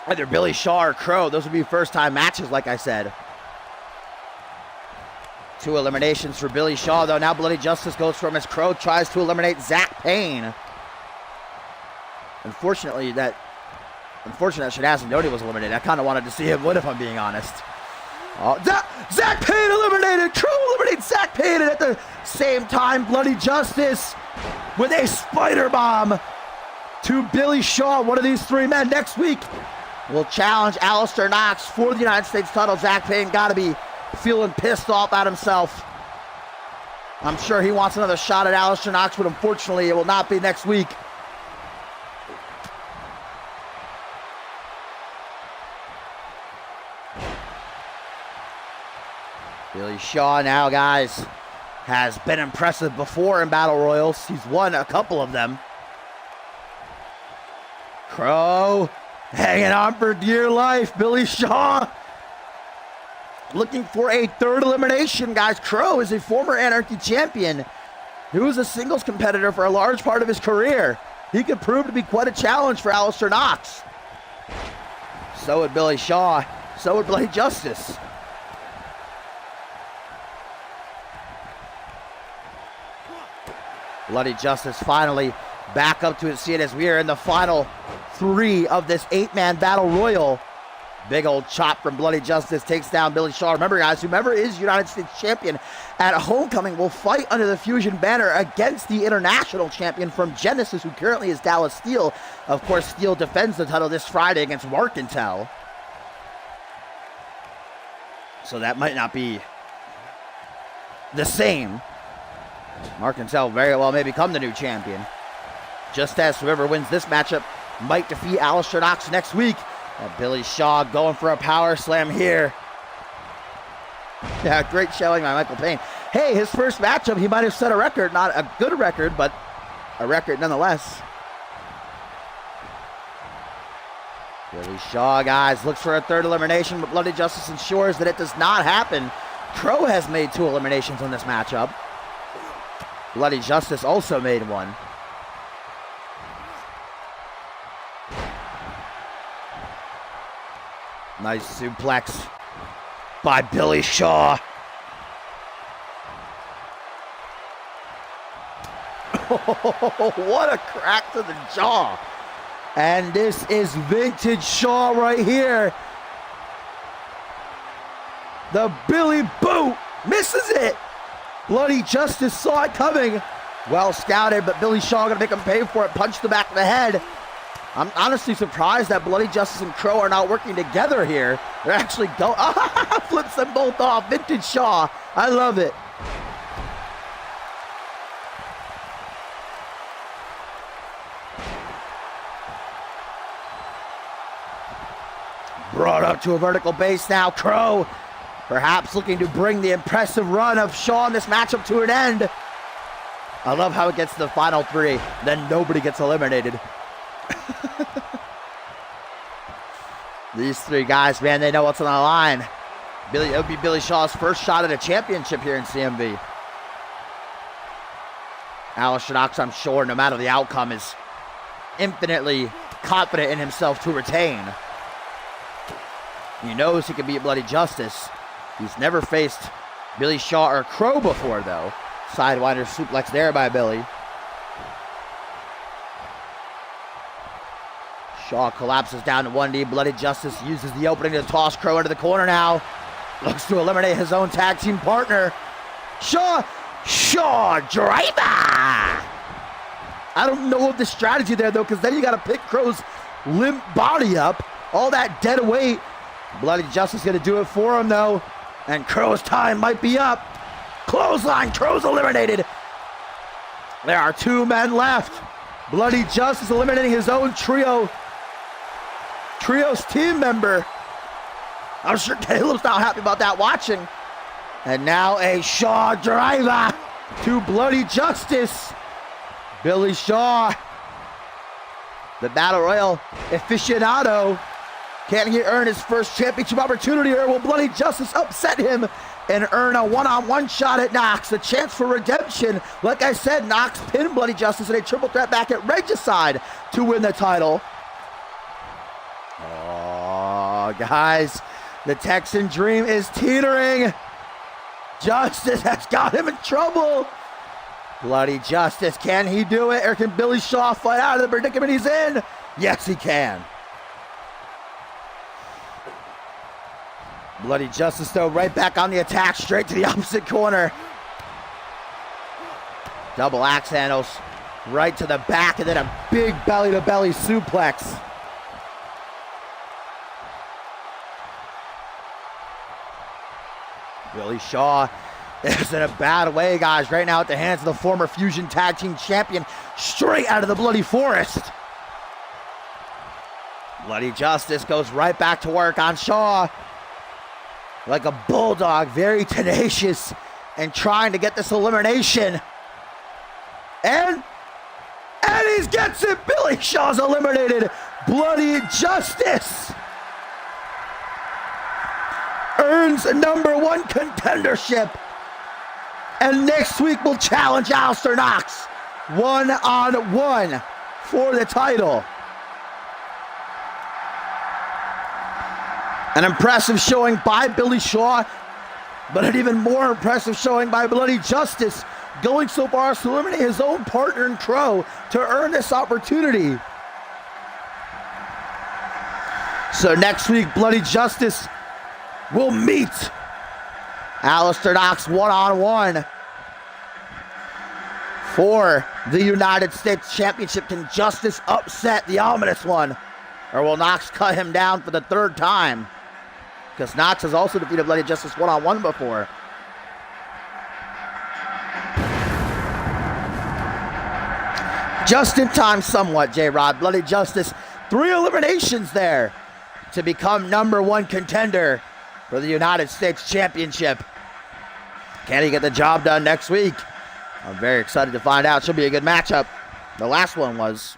Speaker 1: either Billy Shaw or Crow. Those would be first-time matches, like I said. 2 eliminations for Billy Shaw, though. Now Bloody Justice goes from his Crow, tries to eliminate Zach Payne. Unfortunately, that Shinazandoni was eliminated. I kind of wanted to see him win, if I'm being honest. Zach Payne eliminated! Crow eliminates Zach Payne, and at the same time, Bloody Justice with a spider bomb to Billy Shaw. One of these 3 men next week will challenge Alistair Knox for the United States title. Zach Payne got to be feeling pissed off at himself. I'm sure he wants another shot at Alistair Knox, but unfortunately, it will not be next week. Billy Shaw now, guys, has been impressive before in Battle Royals. He's won a couple of them. Crow hanging on for dear life. Billy Shaw looking for a 3rd elimination, guys. Crow is a former Anarchy champion who was a singles competitor for a large part of his career. He could prove to be quite a challenge for Alistair Knox. So would Billy Shaw. So would Bloody Justice. Bloody Justice finally back up to his seat as we are in the final 3 of this 8-man battle royal. Big old chop from Bloody Justice takes down Billy Shaw. Remember, guys, whomever is United States champion at Homecoming will fight under the Fusion banner against the international champion from Genesis, who currently is Dallas Steel. Of course, Steel defends the title this Friday against Markentel. So that might not be the same. Markentel very well may become the new champion. Just as whoever wins this matchup might defeat Alistair Knox next week. And Billy Shaw going for a power slam here. Yeah, great showing by Michael Payne. Hey, his first matchup, he might have set a record. Not a good record, but a record nonetheless. Billy Shaw, guys, looks for a 3rd elimination, but Bloody Justice ensures that it does not happen. Crow has made 2 eliminations on this matchup. Bloody Justice also made 1. Nice suplex by Billy Shaw. What a crack to the jaw. And this is vintage Shaw right here. The Billy boot misses it. Bloody Justice saw it coming. Well scouted, but Billy Shaw gonna make him pay for it. Punch the back of the head. I'm honestly surprised that Bloody Justice and Crow are not working together here. They're actually going, flips them both off. Vintage Shaw, I love it. Brought up to a vertical base now. Crow perhaps looking to bring the impressive run of Shaw in this matchup to an end. I love how it gets to the final 3, then nobody gets eliminated. These 3 guys, man, they know what's on the line. It would be Billy Shaw's first shot at a championship here in CMV. Alistair Knox, I'm sure, no matter the outcome, is infinitely confident in himself to retain. He knows he can beat Bloody Justice. He's never faced Billy Shaw or Crow before, though. Sidewinder suplex there by Billy. Shaw collapses down to 1 knee. Bloody Justice uses the opening to toss Crow into the corner now. Looks to eliminate his own tag team partner. Shaw driver! I don't know of the strategy there, though, because then you got to pick Crow's limp body up. All that dead weight. Bloody Justice going to do it for him, though. And Crow's time might be up. Clothesline, Crow's eliminated. There are 2 men left. Bloody Justice eliminating his own trio's team member. I'm sure Caleb's not happy about that watching. And now a Shaw driver to Bloody Justice. Billy Shaw, the Battle Royal aficionado. Can he earn his first championship opportunity, or will Bloody Justice upset him and earn a one-on-one shot at Knox? A chance for redemption. Like I said, Knox pinned Bloody Justice in a triple threat back at Regicide to win the title. Oh, guys, the Texan dream is teetering. Justice has got him in trouble. Bloody Justice, can he do it, or can Billy Shaw fight out of the predicament he's in? Yes, he can. Bloody Justice, though, right back on the attack, straight to the opposite corner. Double axe handles, right to the back, and then a big belly-to-belly suplex. Billy Shaw is in a bad way, guys, right now at the hands of the former Fusion Tag Team Champion, straight out of the Bloody Forest. Bloody Justice goes right back to work on Shaw. Like a bulldog, very tenacious, and trying to get this elimination. And he gets it! Billy Shaw's eliminated. Bloody Justice earns #1 contendership. And next week will challenge Alistair Knox one-on-one for the title. An impressive showing by Billy Shaw, but an even more impressive showing by Bloody Justice, going so far as to eliminate his own partner in Crow to earn this opportunity. So next week, Bloody Justice will meet Alistair Knox one-on-one for the United States Championship. Can Justice upset the ominous one, or will Knox cut him down for the 3rd time? Because Knox has also defeated Bloody Justice one-on-one before. Just in time somewhat, J-Rod. Bloody Justice, 3 eliminations there to become #1 contender for the United States Championship. Can he get the job done next week? I'm very excited to find out. Should be a good matchup. The last one was.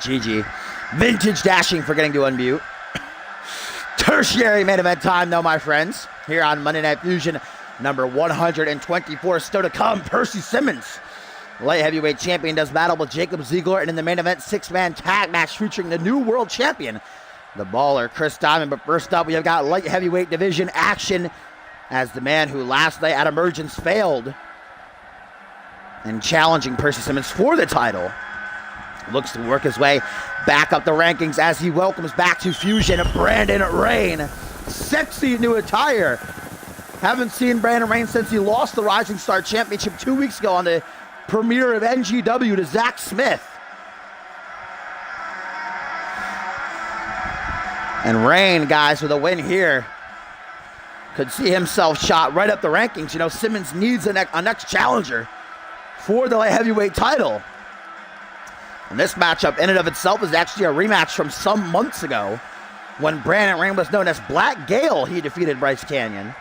Speaker 1: GG. Vintage dashing for getting to unmute. Tertiary main event time, though, my friends. Here on Monday Night Fusion, #124. Still to come, Percy Simmons, light heavyweight champion, does battle with Jacob Ziegler. And in the main event, 6-man tag match featuring the new world champion, the baller Chris Diamond. But first up, we have got light heavyweight division action, as the man who last night at Emergence failed and challenging Percy Simmons for the title looks to work his way back up the rankings as he welcomes back to Fusion Brandon RAYNE. Sexy new attire. Haven't seen Brandon RAYNE since he lost the Rising Star Championship 2 weeks ago on the premiere of NGW to Zach Smith. And RAYNE, guys, with a win here, could see himself shot right up the rankings. You know, Simmons needs a next challenger for the light heavyweight title. And this matchup in and of itself is actually a rematch from some months ago when Brandon RAYNE was known as Black Gale. He defeated Bryce Canyon.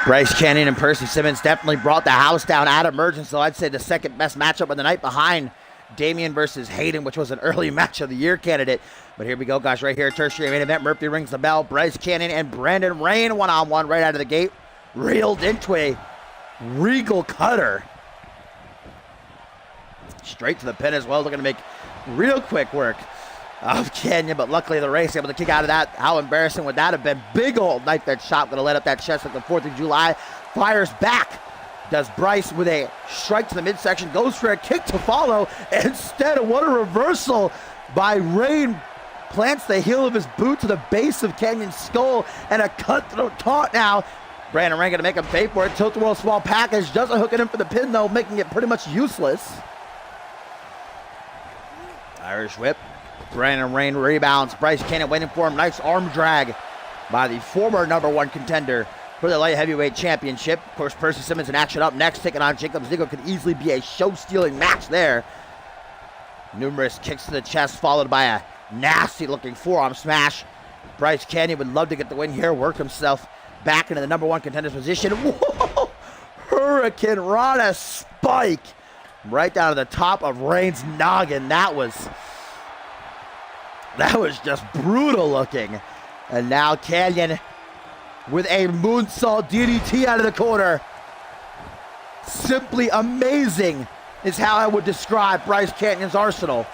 Speaker 1: Bryce Canyon and Percy Simmons definitely brought the house down at Emergence, so I'd say the second best matchup of the night behind Damian versus Hayden, which was an early match of the year candidate. But here we go, guys, right here, tertiary main event. Murphy rings the bell. Bryce Canyon and Brandon RAYNE one-on-one right out of the gate. Reeled into a regal cutter. Straight to the pin as well. Looking to make real quick work of Canyon, but luckily the Race able to kick out of that. How embarrassing would that have been? Big old knife that shot, gonna let up that chest at the 4th of July. Fires back. Does Bryce with a strike to the midsection, goes for a kick to follow. Instead, what a reversal by RAYNE. Plants the heel of his boot to the base of Canyon's skull, and a cutthroat taunt now. Brandon RAYNE gonna make him pay for it. Tilt-a-whirl small package, doesn't hook it in for the pin though, making it pretty much useless. Irish whip. Brandon RAYNE rebounds. Bryce Canyon waiting for him. Nice arm drag by the former #1 contender for the light heavyweight championship. Of course, Percy Simmons in action up next, taking on Jacob Ziegler. Could easily be a show-stealing match there. Numerous kicks to the chest, followed by a nasty-looking forearm smash. Bryce Canyon would love to get the win here, work himself back into the #1 contender's position. Whoa! Hurricane Rana spike right down to the top of RAYNE's noggin. That was just brutal looking. And now Canyon with a moonsault DDT out of the corner. Simply amazing is how I would describe Bryce Canyon's arsenal.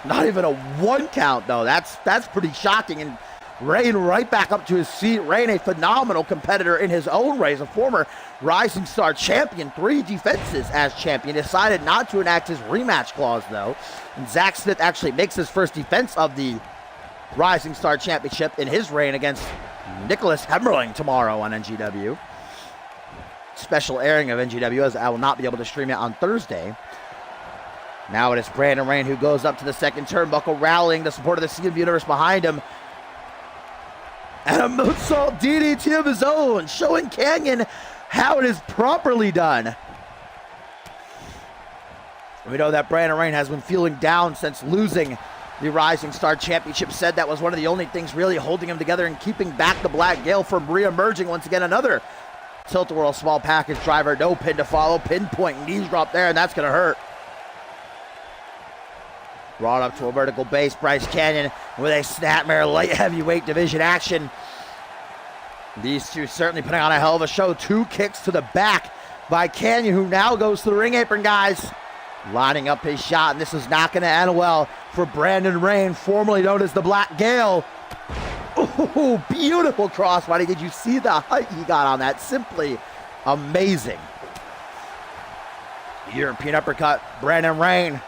Speaker 1: Not even a 1 count though. That's pretty shocking. And RAYNE right back up to his feet. RAYNE, a phenomenal competitor in his own right, a former Rising Star champion, 3 defenses as champion. Decided not to enact his rematch clause though. And Zach Smith actually makes his first defense of the Rising Star Championship in his reign against Nicholas Hemmerling tomorrow on NGW. Special airing of NGW, as I will not be able to stream it on Thursday. Now it is Brandon RAYNE who goes up to the second turnbuckle, rallying the support of the CMV universe behind him. And a moonsault DDT of his own, showing Canyon how it is properly done. We know that Brandon RAYNE has been feeling down since losing the Rising Star Championship. Said that was one of the only things really holding him together and keeping back the Black Gale from re-emerging once again. Another tilt-a-whirl small package driver, no pin to follow. Pinpoint knees drop there, and that's going to hurt. Brought up to a vertical base. Bryce Canyon with a snapmare light heavyweight division action. These two certainly putting on a hell of a show. 2 kicks to the back by Canyon, who now goes to the ring apron, guys. Lining up his shot, and this is not going to end well for Brandon RAYNE, formerly known as the Black Gale. Ooh, beautiful crossbody. Did you see the height he got on that? Simply amazing. European uppercut. Brandon RAYNE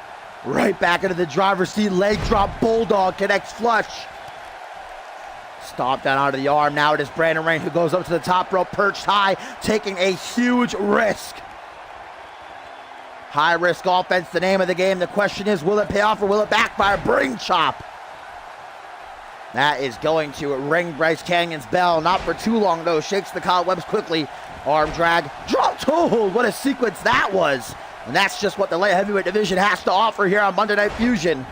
Speaker 1: right back into the driver's seat. Leg drop, bulldog, connects flush. Stomp down onto the arm. Now it is Brandon RAYNE who goes up to the top rope, perched high, taking a huge risk. High risk offense, the name of the game. The question is, will it pay off or will it backfire? Bring chop. That is going to ring Bryce Canyon's bell. Not for too long though. Shakes the cobwebs quickly. Arm drag. Drop toe. What a sequence that was. And that's just what the light heavyweight division has to offer here on Monday Night Fusion.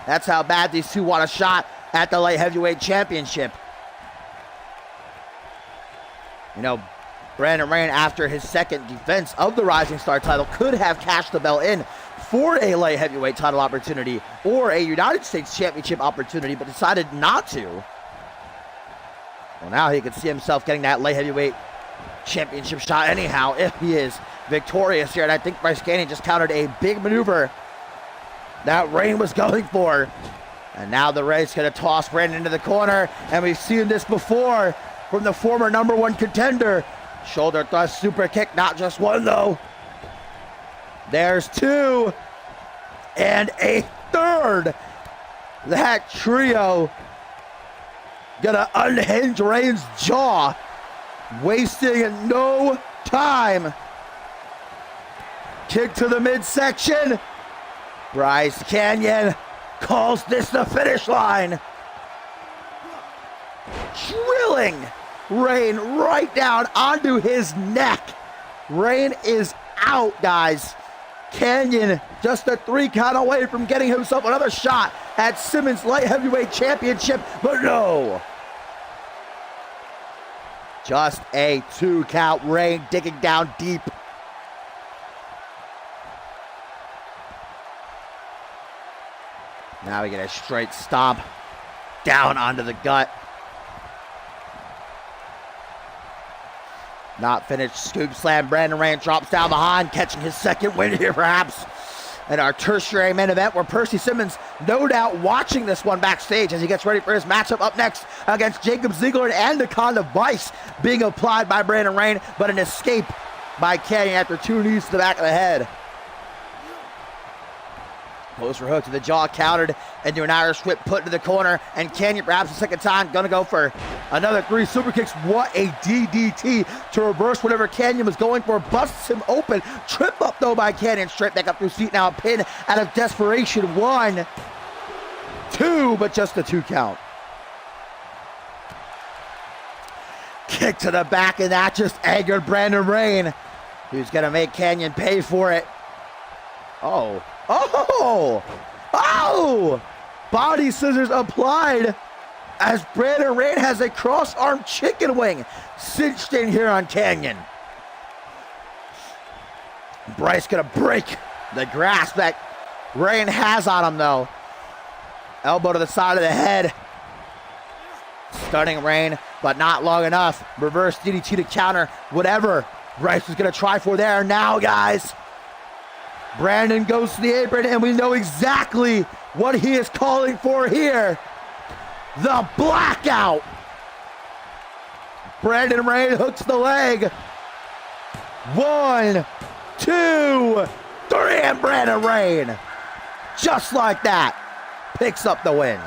Speaker 1: That's how bad these two want a shot at the light heavyweight championship. You know, Brandon RAYNE, after his second defense of the Rising Star title, could have cashed the belt in for a light heavyweight title opportunity or a United States Championship opportunity, but decided not to. Well, now he could see himself getting that light heavyweight championship shot anyhow if he is victorious here. And I think Bryce Canyon just countered a big maneuver that RAYNE was going for. And now the Ray's going to toss Brandon into the corner. And we've seen this before from the former #1 contender. Shoulder thrust super kick, not just one though. There's two. And a third. That trio gonna unhinge Rayne's jaw. Wasting no time. Kick to the midsection. Bryce Kanyon calls this the finish line. Drilling Rayne right down onto his neck. Rayne is out, guys. Kanyon just a 3 count away from getting himself another shot at Simmons Light Heavyweight Championship, but no. Just a 2 count. Rayne digging down deep. Now we get a straight stomp down onto the gut. Not finished. Scoop slam. Brandon Rayne drops down behind, catching his second win here perhaps. And our tertiary main event where Percy Simmons no doubt watching this one backstage as he gets ready for his matchup up next against Jacob Ziegler, and anaconda vice being applied by Brandon Rayne, but an escape by Kanyon after 2 knees to the back of the head. Goes for hook to the jaw, countered into an Irish whip, put into the corner, and Kanyon perhaps a second time gonna go for another 3 super kicks. What a DDT to reverse whatever Kanyon was going for, busts him open. Trip up though by Kanyon, straight back up through seat, now a pin out of desperation. 1, 2, but just a 2 count. Kick to the back, and that just angered Brandon Rayne, who's gonna make Kanyon pay for it. Oh. Oh! Oh! Body scissors applied as Brandon Rayne has a cross-arm chicken wing cinched in here on Kanyon. Bryce gonna break the grasp that Rayne has on him though. Elbow to the side of the head. Stunning Rayne, but not long enough. Reverse DDT to counter whatever Bryce was gonna try for there. Now, guys, Brandon goes to the apron, and we know exactly what he is calling for here. The blackout. Brandon Rayne hooks the leg. 1, 2, 3, and Brandon Rayne, just like that, picks up the win.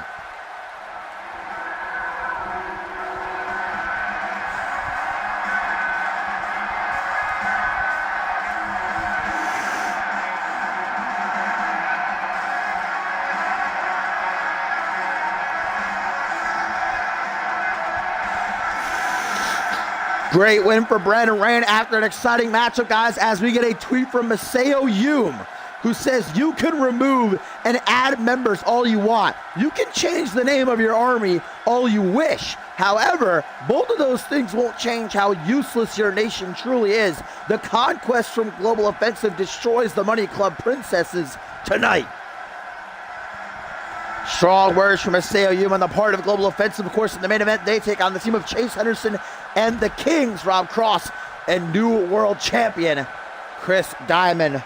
Speaker 1: Great win for Brandon Rayne after an exciting matchup, guys, as we get a tweet from Maseo Hume, who says, you can remove and add members all you want. You can change the name of your army all you wish. However, both of those things won't change how useless your nation truly is. The conquest from Global Offensive destroys the Money Club princesses tonight. Strong words from Maseo Hume on the part of Global Offensive. Of course, in the main event, they take on the team of Chase Henderson and the Kings, Rob Cross and new world champion Chris Diamond,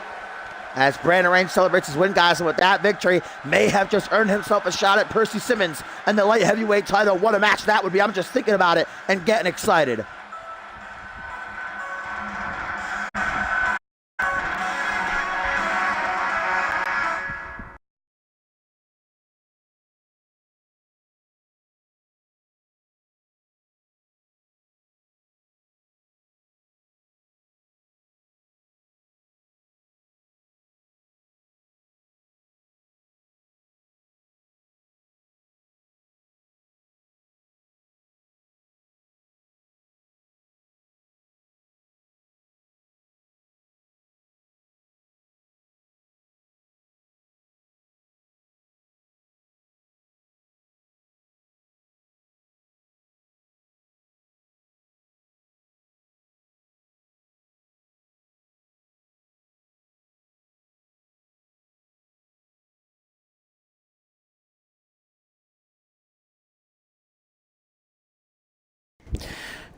Speaker 1: as Brandon Rayne celebrates his win, guys. And with that victory, may have just earned himself a shot at Percy Simmons and the light heavyweight title. What a match that would be. I'm just thinking about it and getting excited.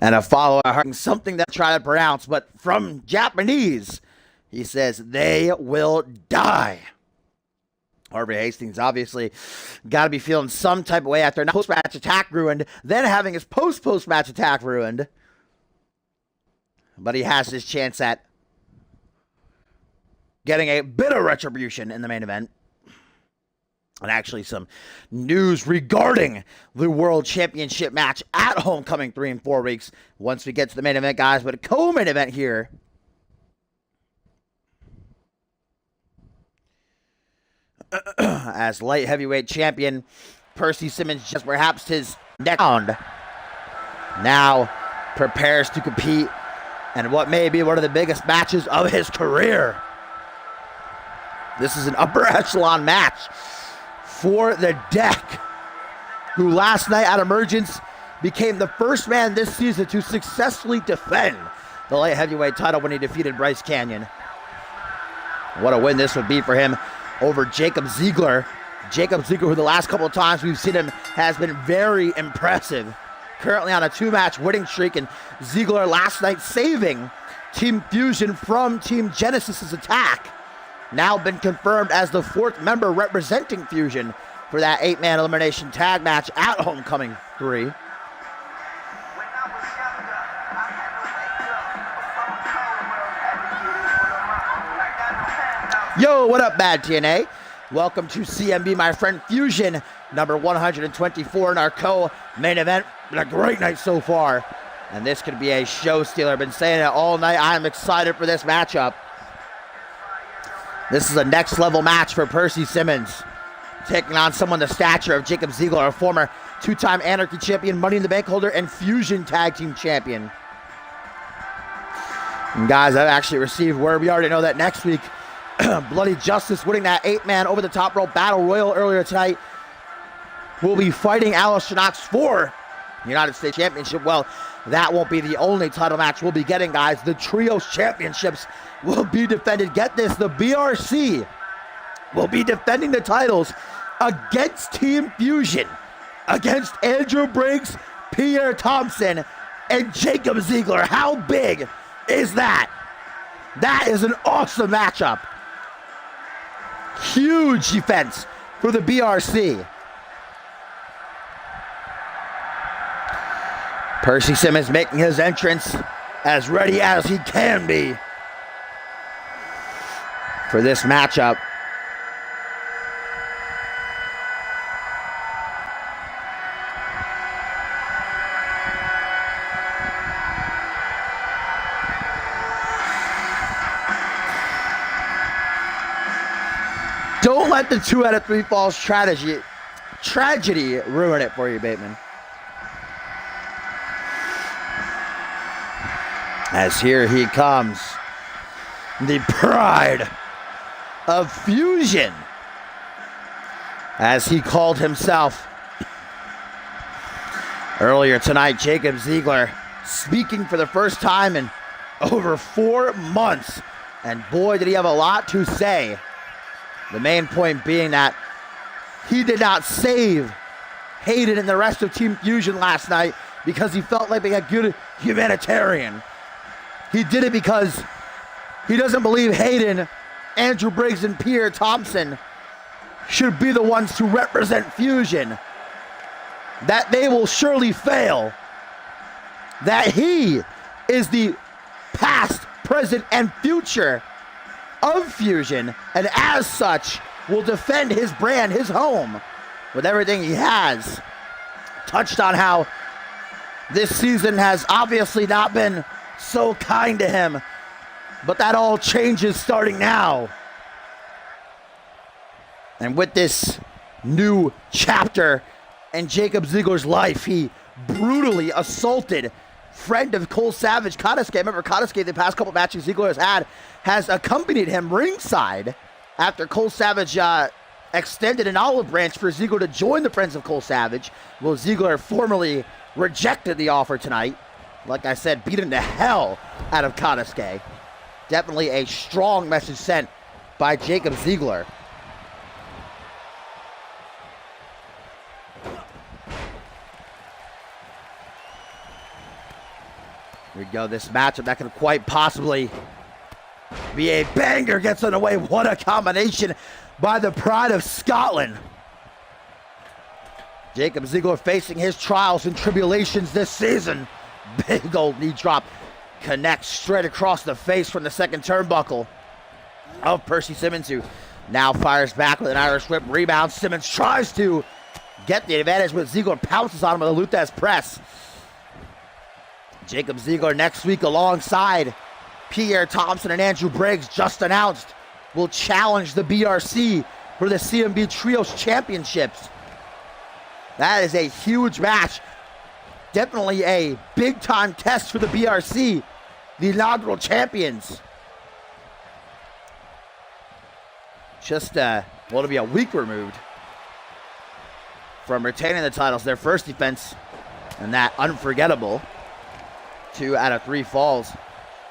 Speaker 1: And a follower heard something that I try to pronounce, but from Japanese, he says, they will die. Harvey Hastings obviously got to be feeling some type of way after a post-match attack ruined, then having his post-match attack ruined. But he has his chance at getting a bit of retribution in the main event. And actually some news regarding the World Championship match at Homecoming 3 in 4 weeks once we get to the main event, guys. But a co-main event here. As light heavyweight champion, Percy Simmons, just perhaps his next round, now prepares to compete in what may be one of the biggest matches of his career. This is an upper echelon match for the Deck, who last night at Emergence became the first man this season to successfully defend the light heavyweight title when he defeated Bryce KANYON. What a win this would be for him over Jacob Ziegler. Jacob Ziegler, who the last couple of times we've seen him has been very impressive. Currently on a 2-match winning streak, and Ziegler last night saving Team Fusion from Team Genesis's attack. Now been confirmed as the 4th member representing Fusion for that 8-man elimination tag match at Homecoming 3. Yo, what up, Bad TNA? Welcome to CMV, my friend. Fusion, number 124 in our co-main event. Been a great night so far, and this could be a show stealer. Been saying it all night. I'm excited for this matchup. This is a next-level match for Percy Simmons, taking on someone the stature of Jacob Ziegler, a former 2-time Anarchy champion, Money in the Bank holder, and Fusion Tag Team champion. And guys, I've actually received word. We already know that next week, Bloody Justice, winning that 8-man over-the-top rope battle royal earlier tonight, will be fighting Alistair Knox for the United States Championship. Well, that won't be the only title match we'll be getting, guys. The Trios Championships will be defended. Get this, the BRC will be defending the titles against Team Fusion, against Andrew Briggs, Pierre Thompson, and Jacob Ziegler. How big is that? That is an awesome matchup. Huge defense for the BRC. Percy Simmons making his entrance as ready as he can be for this matchup. Don't let the 2 out of 3 falls tragedy ruin it for you, Bateman. As here he comes, the pride of Fusion, as he called himself earlier tonight. Jacob Ziegler speaking for the first time in over 4 months, and boy did he have a lot to say. The main point being that he did not save Hayden and the rest of Team Fusion last night because he felt like being a good humanitarian. He did it because he doesn't believe Hayden, Andrew Briggs, and Pierre Thompson should be the ones to represent Fusion. That they will surely fail. That he is the past, present, and future of Fusion, and as such will defend his brand, his home, with everything he has. Touched on how this season has obviously not been so kind to him, but that all changes starting now. And with this new chapter in Jacob Ziegler's life, he brutally assaulted friend of Cole Savage, Konosuke. Remember, Konosuke, the past couple matches Ziegler has accompanied him ringside after Cole Savage extended an olive branch for Ziegler to join the Friends of Cole Savage. Well, Ziegler formally rejected the offer tonight. Like I said, beating the hell out of Konosuke. Definitely a strong message sent by Jacob Ziegler. Here we go, this matchup that could quite possibly VA banger gets underway. What a combination by the pride of Scotland. Jacob Ziegler facing his trials and tribulations this season. Big old knee drop. Connects straight across the face from the second turnbuckle of Percy Simmons, who now fires back with an Irish whip rebound. Simmons tries to get the advantage, but Ziegler pounces on him with a Luthez press. Jacob Ziegler next week alongside Pierre Thompson and Andrew Briggs, just announced, will challenge the BRC for the CMV Trios Championships. That is a huge match. Definitely a big-time test for the BRC, the inaugural champions. Just, to be a week removed from retaining the titles. Their first defense, and that unforgettable 2 out of 3 falls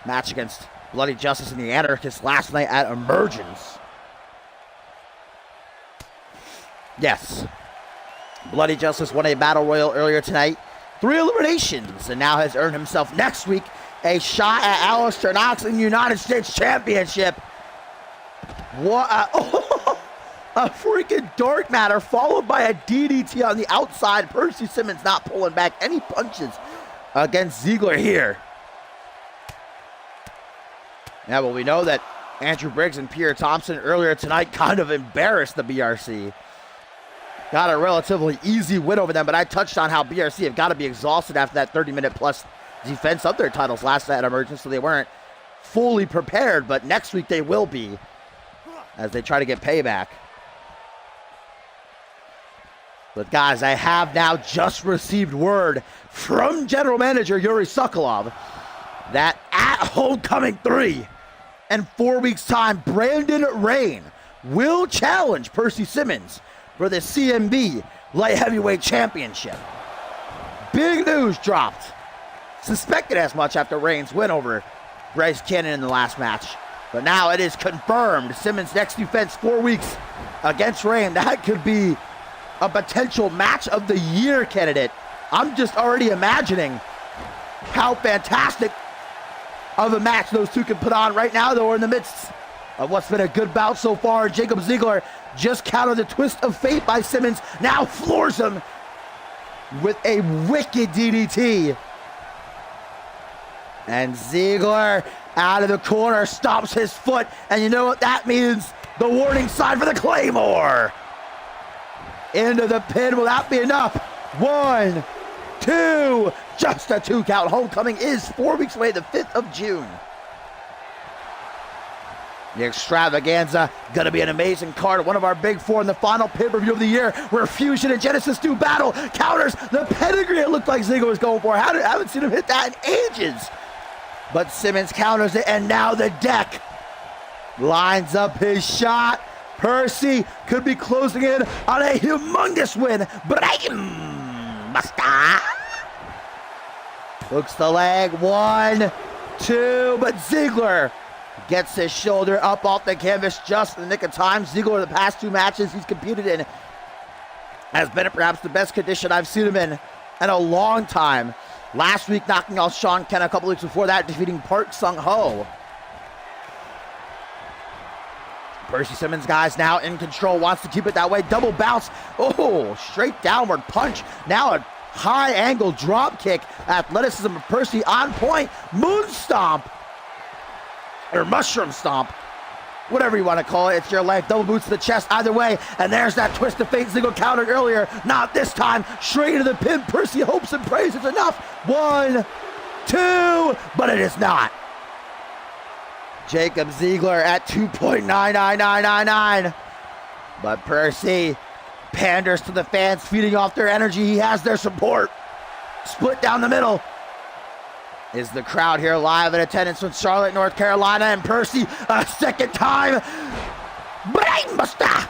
Speaker 1: match against Bloody Justice and the Anarchists last night at Emergence. Yes, Bloody Justice won a battle royal earlier tonight, 3 eliminations, and now has earned himself next week a shot at Alistair Knox in the United States Championship. What a freaking dark matter, followed by a DDT on the outside. Percy Simmons not pulling back any punches against Ziegler here. Yeah, well, we know that Andrew Briggs and Pierre Thompson earlier tonight kind of embarrassed the BRC. Got a relatively easy win over them, but I touched on how BRC have got to be exhausted after that 30-minute plus defense of their titles last night at Emergence, so they weren't fully prepared, but next week they will be as they try to get payback. But guys, I have now just received word from General Manager Yuri Sokolov that at Homecoming 3 in 4 weeks' time, Brandon RAYNE will challenge Percy Simmons for the CMV Light Heavyweight Championship. Big news dropped. Suspected as much after RAYNE's win over Bryce Cannon in the last match. But now it is confirmed. Simmons' next defense, 4 weeks against RAYNE. That could be a potential match of the year candidate. I'm just already imagining how fantastic of a match those two can put on. Right now, though, we're in the midst of what's been a good bout so far. Jacob Ziegler just countered the twist of fate by Simmons. Now floors him with a wicked DDT. And Ziegler out of the corner stomps his foot. And you know what that means? The warning sign for the Claymore. Into the pin. Will that be enough? 1, 2. Just a 2 count. Homecoming is 4 weeks away, the 5th of June. The extravaganza, gonna be an amazing card. One of our big 4 in the final pay-per-view of the year, where Fusion and Genesis do battle. Counters the pedigree it looked like Ziegler was going for. I haven't seen him hit that in ages. But Simmons counters it, and now the deck lines up his shot. Percy could be closing in on a humongous win. Buster hooks the leg. 1, 2, but Ziegler gets his shoulder up off the canvas just in the nick of time. Ziegler, the past 2 matches he's competed in, has been in perhaps the best condition I've seen him in a long time. Last week, knocking out Sean Ken. A couple weeks before that, defeating Park Sung-ho. Percy Simmons, guys, now in control, wants to keep it that way. Double bounce. Oh, straight downward punch. Now a high angle drop kick. Athleticism of Percy on point. Moon stomp. Or mushroom stomp. Whatever you want to call it. It's your life. Double boots to the chest either way. And there's that twist of fate Ziegler countered earlier. Not this time. Straight into the pin. Percy hopes and prays it's enough. 1, 2. But it is not. Jacob Ziegler at 2.99999. But Percy panders to the fans, feeding off their energy. He has their support. Split down the middle is the crowd here live in attendance from Charlotte, North Carolina. And Percy a second time. Brainbuster!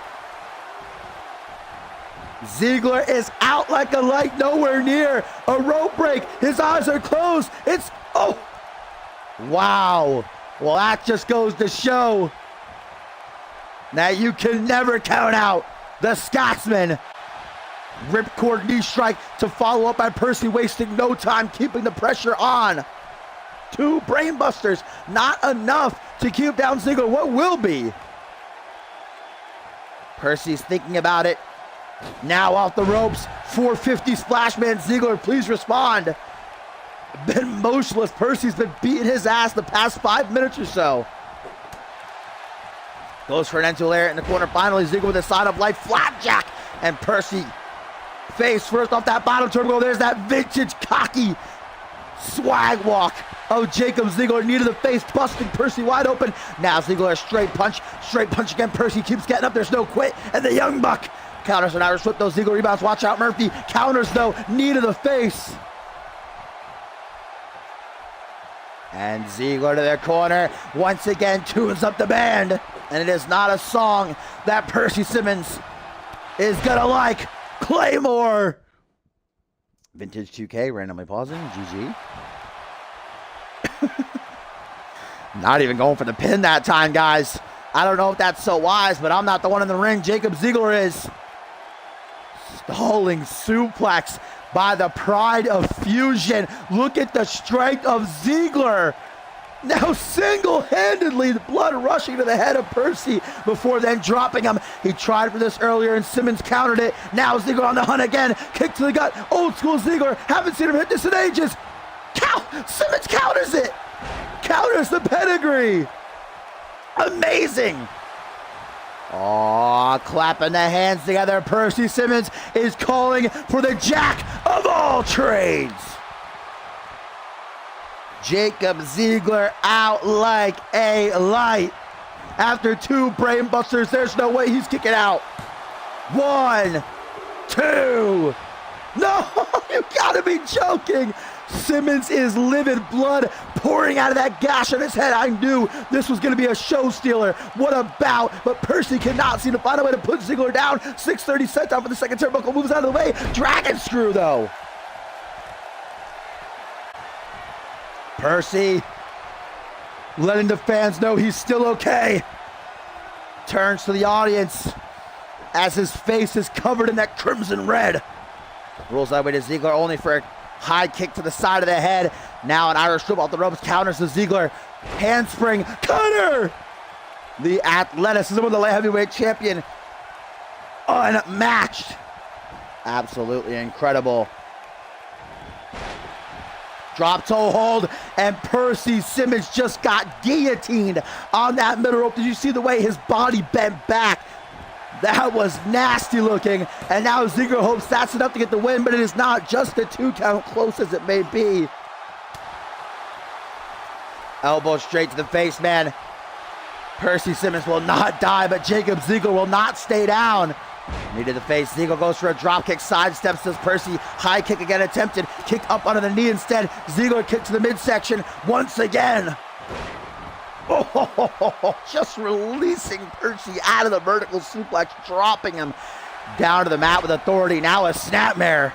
Speaker 1: Ziegler is out like a light, nowhere near a rope break. His eyes are closed. It's, oh, wow. Well, that just goes to show that you can never count out the Scotsman. Ripcord knee strike to follow up by Percy, wasting no time, keeping the pressure on. 2 brainbusters, not enough to keep down Ziggler. What will be? Percy's thinking about it. Now off the ropes. 450 splash man. Ziggler, please respond. Been motionless. Percy's been beating his ass the past 5 minutes or so. Goes for an end to Larry in the corner. Finally, Ziggler with a sign of life. Flapjack. And Percy face first off that bottom turnbuckle. There's that vintage cocky swag walk of Jacob Ziggler. Knee to the face, busting Percy wide open. Now Ziggler a straight punch again. Percy keeps getting up. There's no quit. And the Young Buck counters an Irish whip. Those Ziggler rebounds. Watch out, Murphy. Counters though. Knee to the face. And Ziggler to their corner. Once again, tunes up the band. And it is not a song that Percy Simmons is gonna like. Claymore. Vintage 2K, randomly pausing. GG. Not even going for the pin that time, guys. I don't know if that's so wise, but I'm not the one in the ring. Jacob Ziggler is. Stalling suplex by the Pride of Fusion. Look at the strength of Ziggler. Now single-handedly, the blood rushing to the head of Percy before then dropping him. He tried for this earlier and Simmons countered it. Now Ziggler on the hunt again. Kick to the gut. Old school Ziggler. Haven't seen him hit this in ages. Simmons counters it. Counters the pedigree. Amazing. Oh, clapping the hands together. Percy Simmons is calling for the jack of all trades. Jacob Ziggler out like a light. After 2 brain busters, there's no way he's kicking out. 1, 2. No, you gotta be joking. Simmons is livid, blood pouring out of that gash on his head. I knew this was going to be a show stealer. What a bout, but Percy cannot seem to find a way to put Ziggler down. 630 set down for the second turnbuckle, moves out of the way. Dragon screw though. Percy letting the fans know he's still okay. Turns to the audience as his face is covered in that crimson red. Rolls that way to Ziggler only for a high kick to the side of the head. Now an Irish whip off the ropes, counters to Ziggler. Handspring, cutter! The athleticism of the light heavyweight champion. Unmatched. Absolutely incredible. Drop toe hold, and Percy Simmons just got guillotined on that middle rope. Did you see the way his body bent back? That was nasty looking, and now Ziggler hopes that's enough to get the win, but it is not. Just a 2 count, close as it may be. Elbow straight to the face, man. Percy Simmons will not die, but Jacob Ziggler will not stay down. Knee to the face. Ziggler goes for a drop kick, sidesteps, says Percy. High kick again attempted. Kick up under the knee instead. Ziggler kick to the midsection once again. Oh, just releasing Percy out of the vertical suplex, dropping him down to the mat with authority. Now a snapmare.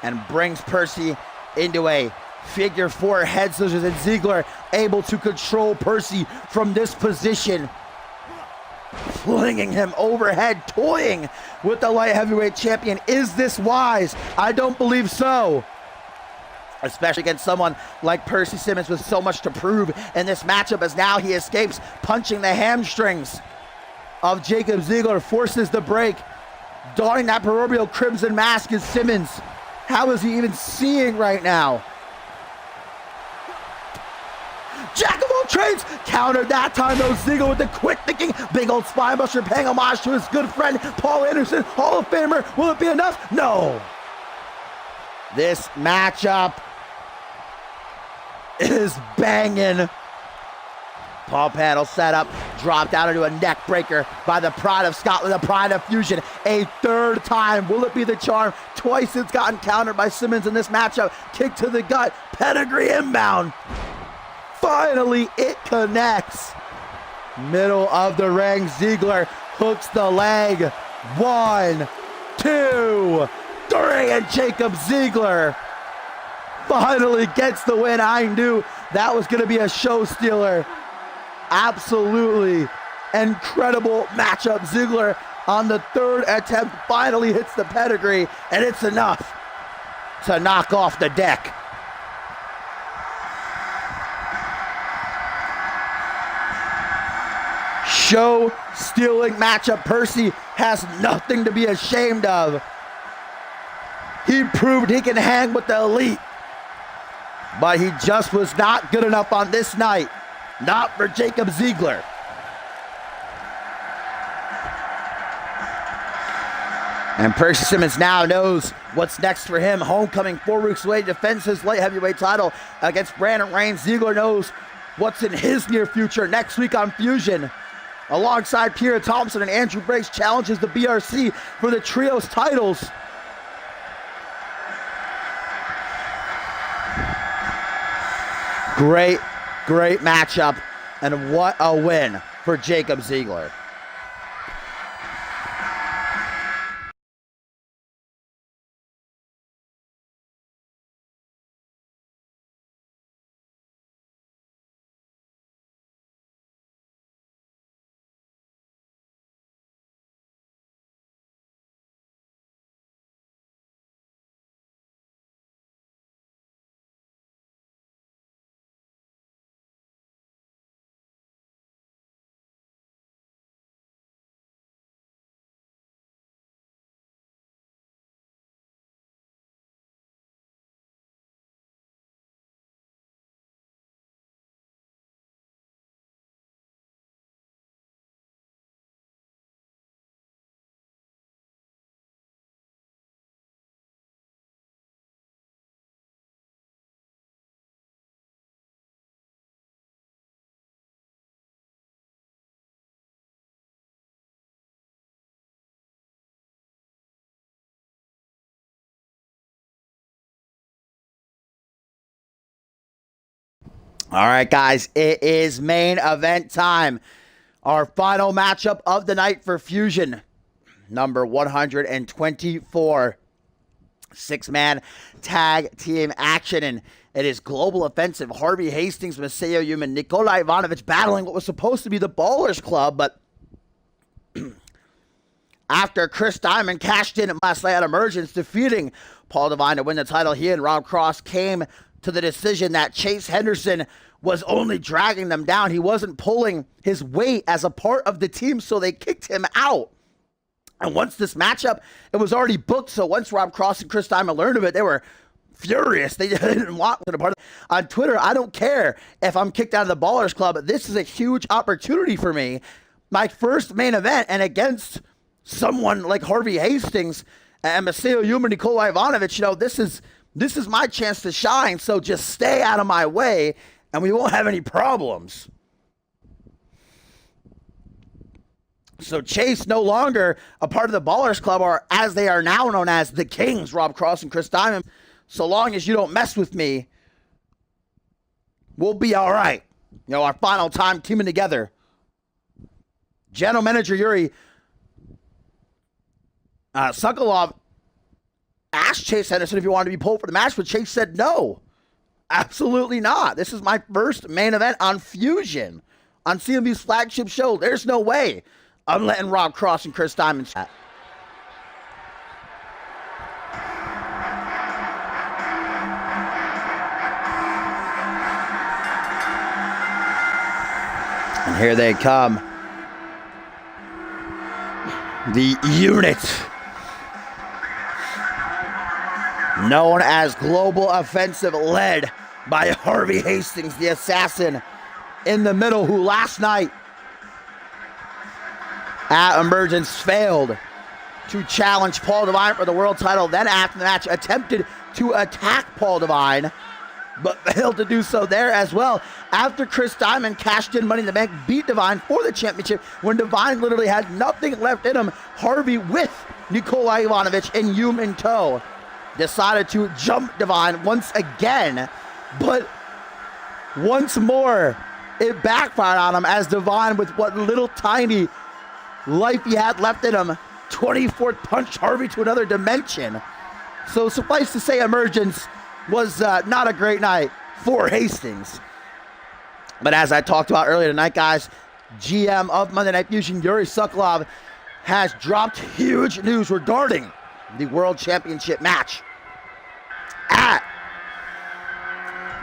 Speaker 1: And brings Percy into a figure 4 head scissors, and Ziggler able to control Percy from this position. Flinging him overhead, toying with the light heavyweight champion. Is this wise? I don't believe so. Especially against someone like Percy Simmons with so much to prove in this matchup, as now he escapes punching the hamstrings of Jacob Ziggler, forces the break. Donning that proverbial crimson mask is Simmons. How is he even seeing right now? Jack of all trades, countered that time though. Ziggler with the quick thinking, big old spine buster, paying homage to his good friend Paul Anderson, Hall of Famer. Will it be enough? No. This matchup is banging. Paul panel set up, dropped down into a neck breaker by the Pride of Scotland, the Pride of Fusion. A 3rd time, will it be the charm? Twice it's gotten countered by Simmons in this matchup. Kick to the gut, pedigree inbound. Finally, it connects. Middle of the ring, Ziggler hooks the leg. 1, 2, 3, and Jacob Ziggler finally gets the win. I knew that was going to be a show stealer. Absolutely incredible matchup. Ziggler on the 3rd attempt finally hits the pedigree, and it's enough to knock off the deck. show-stealing matchup. Percy has nothing to be ashamed of. He proved he can hang with the elite, but he just was not good enough on this night. Not for Jacob Ziegler. And Percy Simmons now knows what's next for him. Homecoming 4 weeks away, defends his light heavyweight title against Brandon Reigns. Ziegler knows what's in his near future. Next week on Fusion, alongside Pierre Thompson and Andrew Briggs, challenges the BRC for the trios titles. Great matchup, and what a win for Jacob Ziegler. All right, guys, it is main event time. Our final matchup of the night for Fusion, number 124. 6-man tag team action, and it is Global Offensive. Harvey Hastings, Maseo Yuman, Nikola Ivanovic battling what was supposed to be the Ballers Club, but after Chris Diamond cashed in last night at Emergence, defeating Paul Devine to win the title, he and Rob Cross came to the decision that Chase Henderson was only dragging them down. He wasn't pulling his weight as a part of the team, so they kicked him out. And once this matchup, it was already booked, so once Rob Cross and Chris Diamond learned of it, they were furious. They didn't want to be part of it. On Twitter, I don't care if I'm kicked out of the Ballers Club. This is a huge opportunity for me. My first main event, and against someone like Harvey Hastings and Maseo Yuman, Nikola Ivanovic, you know, this is my chance to shine, so just stay out of my way, and we won't have any problems. So Chase no longer a part of the Ballers Club, or as they are now known as the Kings, Rob Cross and Chris Diamond. So long as you don't mess with me, we'll be all right. You know, our final time teaming together. General Manager Yuri Sokolov asked Chase Henderson if he wanted to be pulled for the match, but Chase said no. Absolutely not. This is my first main event on Fusion, on CMV's flagship show. There's no way I'm letting Rob Cross and Chris Diamond chat. And here they come. The unit known as Global Offensive, led by Harvey Hastings, the assassin in the middle, who last night at Emergence failed to challenge Paul Devine for the world title. Then after the match attempted to attack Paul Devine, but failed to do so there as well. After Chris Diamond cashed in Money in the Bank, beat Devine for the championship, when Devine literally had nothing left in him, Harvey, with Nikola Ivanovic and Yum in tow, decided to jump Devine once again, but once more it backfired on him, as Devine, with what little tiny life he had left in him, 24th punched Harvey to another dimension. So suffice to say, Emergence was not a great night for Hastings. But as I talked about earlier tonight, guys, GM of Monday Night Fusion, Yuri Sokolov, has dropped huge news regarding the World Championship match at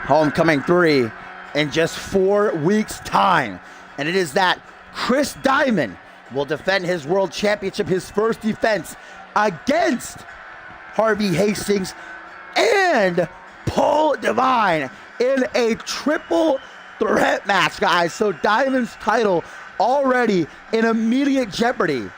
Speaker 1: Homecoming 3 in just 4 weeks' time. And it is that Chris Diamond will defend his world championship, his first defense against Harvey Hastings and Paul Devine in a triple threat match, guys. So Diamond's title already in immediate jeopardy.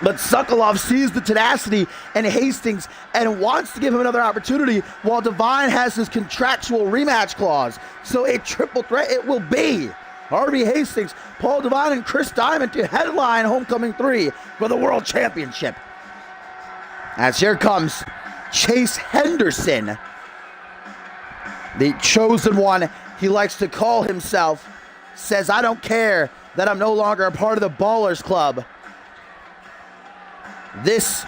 Speaker 1: But Sokolov sees the tenacity in Hastings and wants to give him another opportunity, while Devine has his contractual rematch clause. So a triple threat it will be. Harvey Hastings, Paul Devine, and Chris Diamond to headline Homecoming 3 for the World Championship. As here comes Chase Henderson, the chosen one he likes to call himself, says, "I don't care that I'm no longer a part of the Ballers Club. This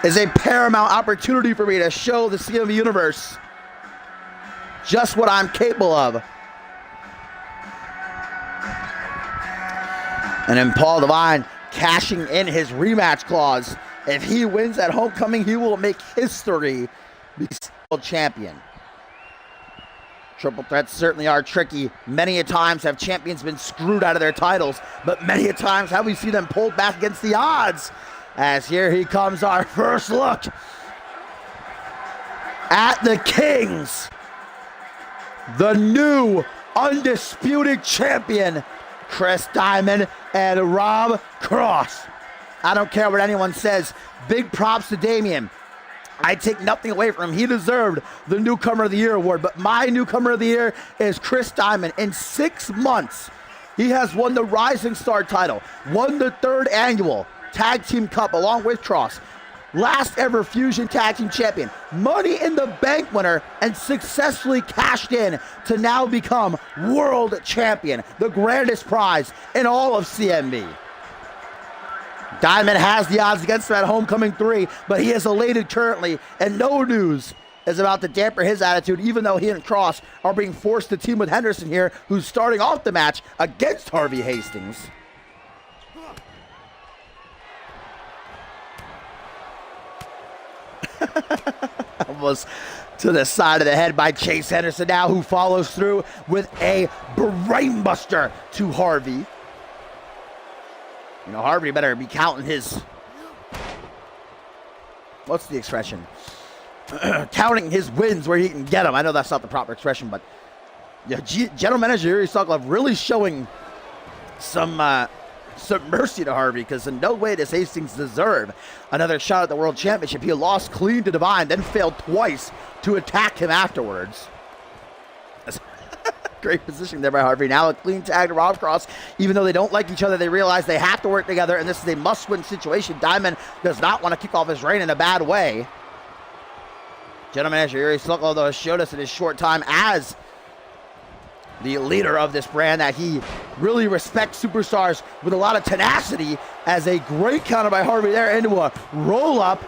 Speaker 1: is a paramount opportunity for me to show the CMV universe just what I'm capable of." And then Paul Devine cashing in his rematch clause. If he wins at Homecoming, he will make history, be world champion. Triple threats certainly are tricky. Many a times have champions been screwed out of their titles, but many a times have we seen them pulled back against the odds. As here he comes, our first look at the Kings, the new undisputed champion, Chris Diamond and Rob Cross. I don't care what anyone says. Big props to Damian. I take nothing away from him. He deserved the Newcomer of the Year award, but my Newcomer of the Year is Chris Diamond. In 6 months, he has won the Rising Star title, won the 3rd annual Tag Team Cup along with Cross, last ever Fusion Tag Team Champion, Money in the Bank winner, and successfully cashed in to now become World Champion, the grandest prize in all of CMV. Diamond has the odds against him at Homecoming 3, but he is elated currently, and no news is about to damper his attitude, even though he and Cross are being forced to team with Henderson here, who's starting off the match against Harvey Hastings. Almost to the side of the head by Chase Henderson now, who follows through with a brainbuster to Harvey. You know, Harvey better be counting his, what's the expression? Counting his wins where he can get them. I know that's not the proper expression, but yeah, General Manager Yuri Sokolov really showing some mercy to Harvey, because in no way does Hastings deserve another shot at the World Championship. He lost clean to Devine, then failed twice to attack him afterwards. Great position there by Harvey. Now a clean tag to Rob Cross. Even though they don't like each other, they realize they have to work together, and this is a must-win situation. Diamond does not want to kick off his reign in a bad way. General Manager Yuri Sokolov, though, has showed us in his short time as the leader of this brand that he really respects superstars with a lot of tenacity, as a great counter by Harvey there into a roll-up.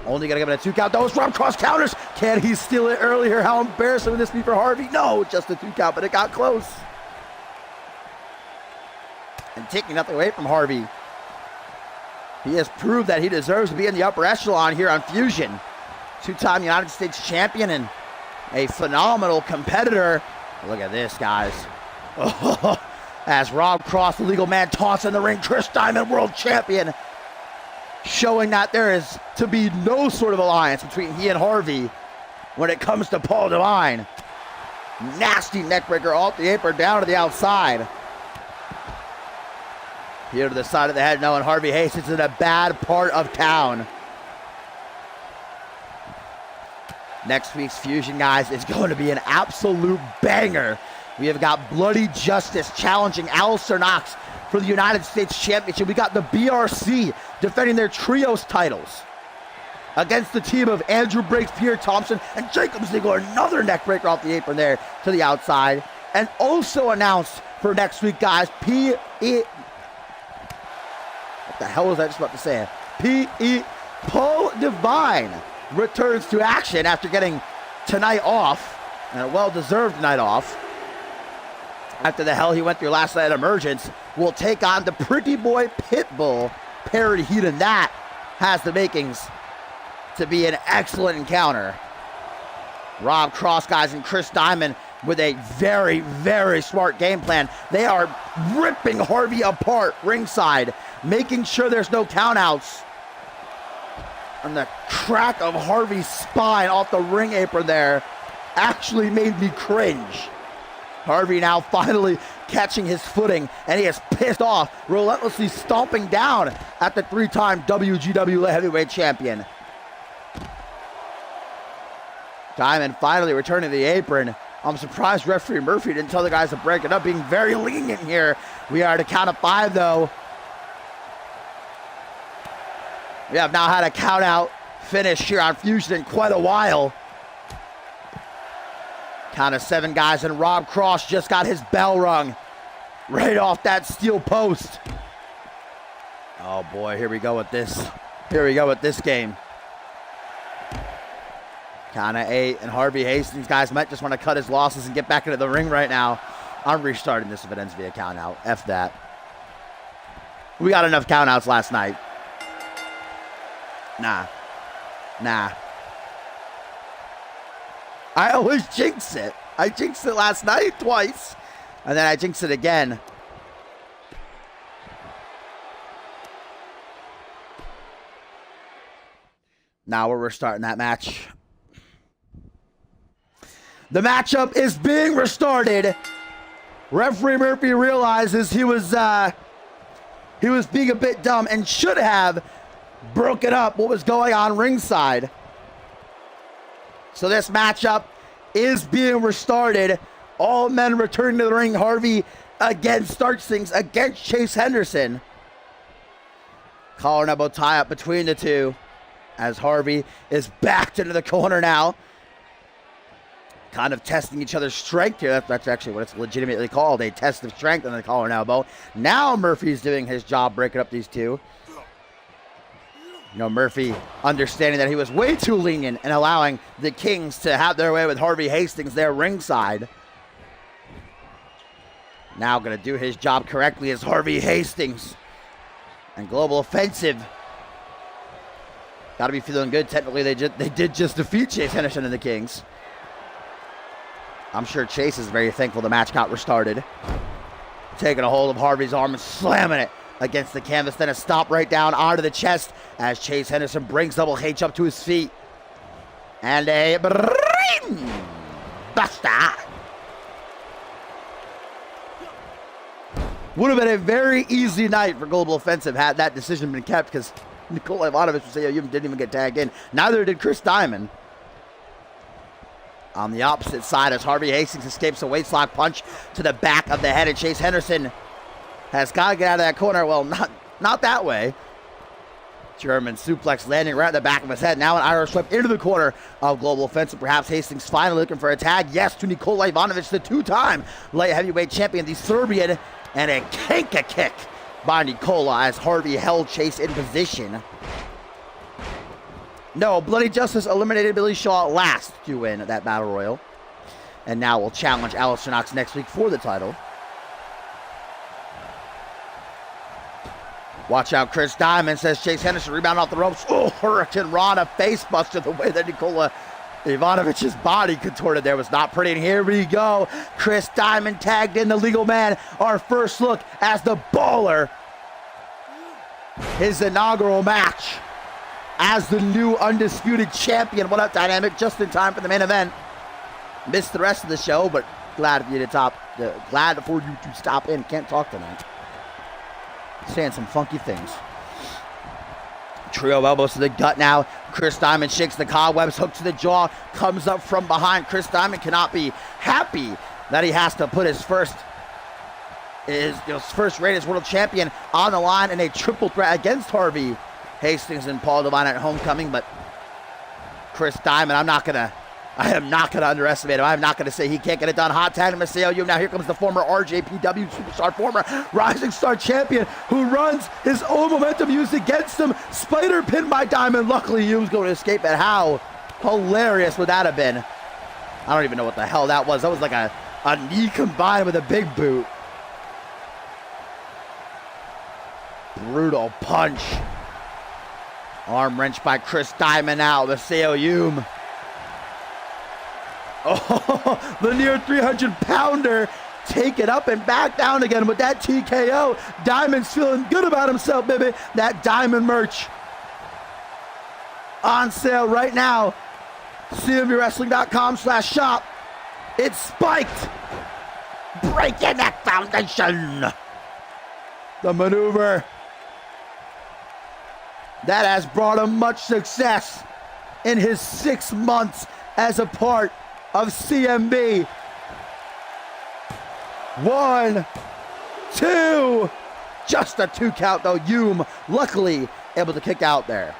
Speaker 1: Only gonna give it a 2 count. Those Rob Cross counters. Can he steal it earlier? How embarrassing would this be for Harvey? No, just a 2 count, but it got close. And taking nothing away from Harvey, he has proved that he deserves to be in the upper echelon here on Fusion. 2-time United States champion and a phenomenal competitor. Look at this, guys. Oh, as Rob Cross, the legal man, tossed in the ring. Chris Diamond, world champion, showing that there is to be no sort of alliance between he and Harvey when it comes to Paul Devine. Nasty neckbreaker off the apron down to the outside. Here to the side of the head now, and Harvey Hastings in a bad part of town. Next week's Fusion, guys, is going to be an absolute banger. We have got Bloody Justice challenging Alistair Knox for the United States Championship. We got the BRC defending their trios titles against the team of Andrew Briggs, Pierre Thompson, and Jacob Ziegler. Another neck breaker off the apron there to the outside. And also announced for next week, guys, what the hell was I just about to say? Paul Devine returns to action after getting tonight off, and a well-deserved night off. After the hell he went through last night at Emergence, will take on the Pretty Boy Pitbull parody heat, and that has the makings to be an excellent encounter. Rob Cross, guys, and Chris Diamond with a very, very smart game plan. They are ripping Harvey apart ringside, making sure there's no countouts. And the crack of Harvey's spine off the ring apron there actually made me cringe. Harvey now finally catching his footing, and he is pissed off, relentlessly stomping down at the 3-time WGW Heavyweight Champion. Diamond finally returning to the apron. I'm surprised referee Murphy didn't tell the guys to break it up, being very lenient here. We are at a count of 5, though. We have now had a count-out finish here on Fusion in quite a while. Count of 7, guys, and Rob Cross just got his bell rung right off that steel post. Oh, boy, here we go with this. Here we go with this game. Count of 8, and Harvey Hastings, guys, might just want to cut his losses and get back into the ring right now. I'm restarting this if it ends via count out. F that. We got enough count outs last night. Nah. I always jinx it. I jinxed it last night twice, and then I jinxed it again. Now we're restarting that match. The matchup is being restarted. Referee Murphy realizes he was being a bit dumb and should have broken up what was going on ringside. So this matchup is being restarted. All men returning to the ring. Harvey again starts things against Chase Henderson. Collar and elbow tie up between the two as Harvey is backed into the corner now. Kind of testing each other's strength here. That's actually what it's legitimately called, a test of strength on the collar and elbow. Now Murphy's doing his job breaking up these two. You know, Murphy understanding that he was way too lenient and allowing the Kings to have their way with Harvey Hastings there ringside. Now going to do his job correctly is Harvey Hastings. And Global Offensive. Got to be feeling good. Technically, they did just defeat Chase Henderson and the Kings. I'm sure Chase is very thankful the match got restarted. Taking a hold of Harvey's arm and slamming it against the canvas. Then a stop right down onto the chest as Chase Henderson brings Double H up to his feet. And a brain buster. Would have been a very easy night for Global Offensive had that decision been kept, because Nikola Ivanovic from CMV didn't even get tagged in. Neither did Chris Diamond. On the opposite side as Harvey Hastings escapes a waistlock punch to the back of the head, and Chase Henderson has got to get out of that corner. Well, not that way. German suplex landing right at the back of his head. Now an Irish whip into the corner of Global Offensive. Perhaps Hastings finally looking for a tag. Yes, to Nikola Ivanovic, the 2-time light heavyweight champion, the Serbian, and a Kanka kick by Nikola as Harvey held Chase in position. No, Bloody Justice eliminated Billy Shaw last to win that Battle Royal. And now will challenge Alistair Knox next week for the title. Watch out, Chris Diamond, says Chase Henderson, rebound off the ropes. Oh, Hurricane Rana face buster. The way that Nikola Ivanovic's body contorted there was not pretty. And here we go. Chris Diamond tagged in the legal man. Our first look as the Baller. His inaugural match as the new undisputed champion. What up, Dynamic? Just in time for the main event. Missed the rest of the show, but glad for you to stop in. Can't talk tonight. Saying some funky things. Trio elbows to the gut now. Chris Diamond shakes the cobwebs, hook to the jaw, comes up from behind. Chris Diamond cannot be happy that he has to put his first rated world champion on the line in a triple threat against Harvey Hastings and Paul Devine at Homecoming. But Chris Diamond, I am not gonna underestimate him. I'm not gonna say he can't get it done. Hot tag to Masayo. Now here comes the former RJPW superstar, former Rising Star champion, who runs his own momentum used against him. Spider pin by Diamond. Luckily, Hume's going to escape it. How hilarious would that have been? I don't even know what the hell that was. That was like a knee combined with a big boot. Brutal punch. Arm wrench by Chris Diamond now. Masayo Hume. Oh, the near 300-pounder. Take it up and back down again with that TKO. Diamond's feeling good about himself, baby. That Diamond merch on sale right now. CMVWrestling.com/shop. It's spiked. Breaking that foundation. The maneuver that has brought him much success in his 6 months as a part of CMV. 1, 2, just a 2 count though. Hume luckily able to kick out there.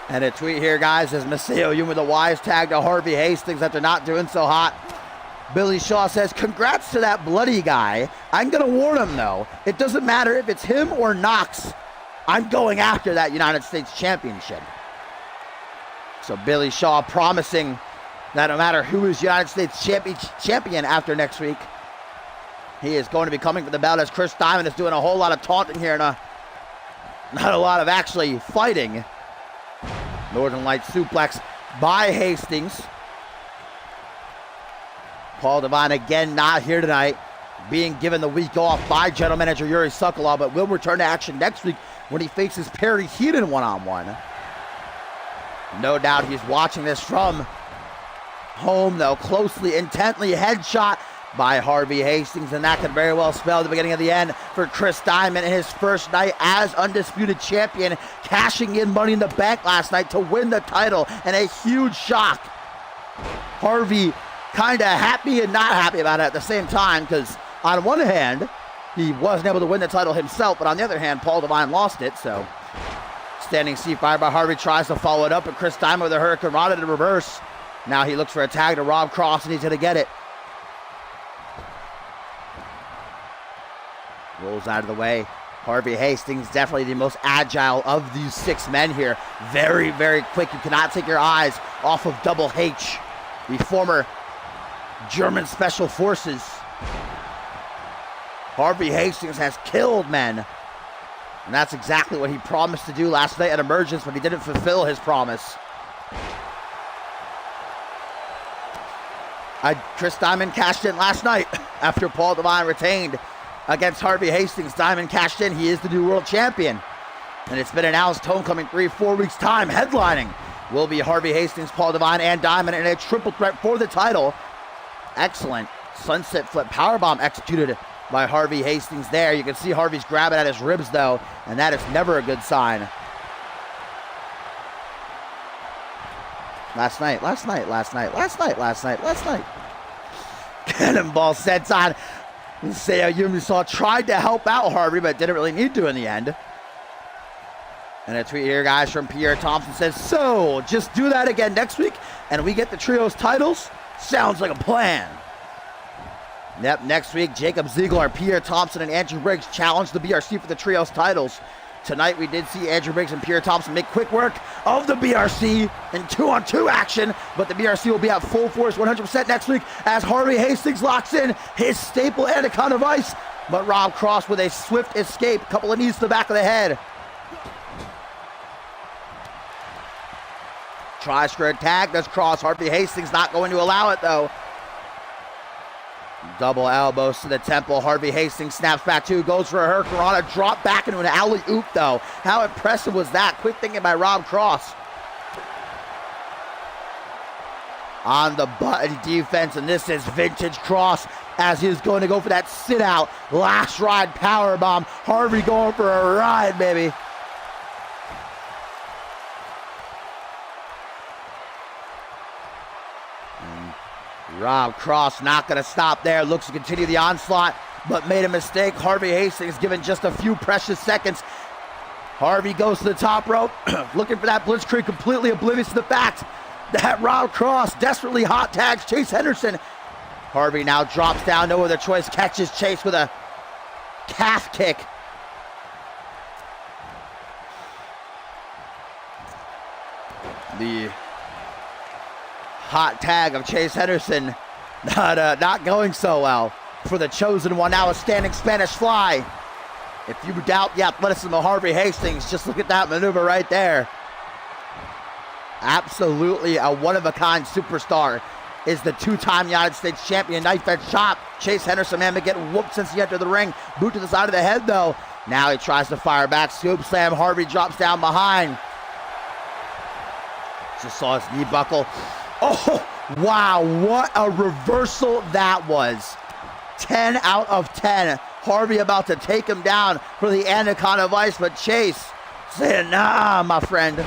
Speaker 1: And a tweet here, guys, as Maseo Hume with a wise tag to Harvey Hastings after not doing so hot. Billy Shaw says, congrats to that bloody guy. I'm going to warn him, though. It doesn't matter if it's him or Knox. I'm going after that United States Championship. So Billy Shaw promising that no matter who is United States champion after next week, he is going to be coming for the belt, as Chris Diamond is doing a whole lot of taunting here and not a lot of actually fighting. Northern Light suplex by Hastings. Paul Devine again not here tonight, being given the week off by General Manager Yuri Sokolov, but will return to action next week when he faces Perry Heaton one-on-one. No doubt he's watching this from home, though, closely, intently. Headshot by Harvey Hastings, and that could very well spell the beginning of the end for Chris Diamond in his first night as undisputed champion, cashing in Money in the Bank last night to win the title, and a huge shock. Harvey kind of happy and not happy about it at the same time, because on one hand, he wasn't able to win the title himself, but on the other hand, Paul Devine lost it, so standing C5 by Harvey, tries to follow it up, and Chris Diamond with a Hurricane Rana to reverse. Now he looks for a tag to Rob Cross, and he's going to get it. Rolls out of the way. Harvey Hastings, definitely the most agile of these 6 men here. Very, very quick. You cannot take your eyes off of Double H, the former German Special Forces. Harvey Hastings has killed men. And that's exactly what he promised to do last night at Emergence, but he didn't fulfill his promise. Chris Diamond cashed in last night after Paul Devine retained against Harvey Hastings. Diamond cashed in. He is the new world champion. And it's been announced homecoming 3-4 weeks time. Headlining will be Harvey Hastings, Paul Devine, and Diamond in a triple threat for the title. Excellent sunset flip powerbomb executed by Harvey Hastings there. You can see Harvey's grabbing at his ribs, though, and that is never a good sign. Last night. Cannonball senton. Seiya Yumisaw tried to help out Harvey, but didn't really need to in the end. And a tweet here, guys, from Pierre Thompson says, so, just do that again next week, and we get the trios titles? Sounds like a plan. Yep, next week, Jacob Ziegler, Pierre Thompson, and Andrew Briggs challenge the BRC for the trios titles. Tonight, we did see Andrew Briggs and Pierre Thompson make quick work of the BRC in 2-on-2 action, but the BRC will be at full force 100% next week as Harvey Hastings locks in his staple Anaconda Vice, but Rob Cross with a swift escape, couple of knees to the back of the head. Tries for a tag, does Cross. Harvey Hastings not going to allow it, though. Double elbows to the temple. Harvey Hastings snaps back too, goes for a Hurricane Rana, drop back into an alley-oop, though. How impressive was that? Quick thinking by Rob Cross. On the button defense, and this is vintage Cross as he's going to go for that sit-out last ride powerbomb. Harvey going for a ride, baby. Rob Cross not going to stop there. Looks to continue the onslaught, but made a mistake. Harvey Hastings given just a few precious seconds. Harvey goes to the top rope, looking for that blitzkrieg, completely oblivious to the fact that Rob Cross desperately hot tags Chase Henderson. Harvey now drops down, no other choice, catches Chase with a calf kick. The hot tag of Chase Henderson not going so well for the chosen one. Now a standing Spanish fly. If you doubt the athleticism of Harvey Hastings, just look at that maneuver right there. Absolutely a one-of-a-kind superstar is the two-time United States champion. Knife edge chop. Chase Henderson, man, been getting whooped since he entered the ring. Boot to the side of the head, though. Now he tries to fire back. Scoop slam. Harvey drops down behind. Just saw his knee buckle. Oh, wow, what a reversal that was. 10 out of 10. Harvey about to take him down for the Anaconda Vice, but Chase saying, nah, my friend.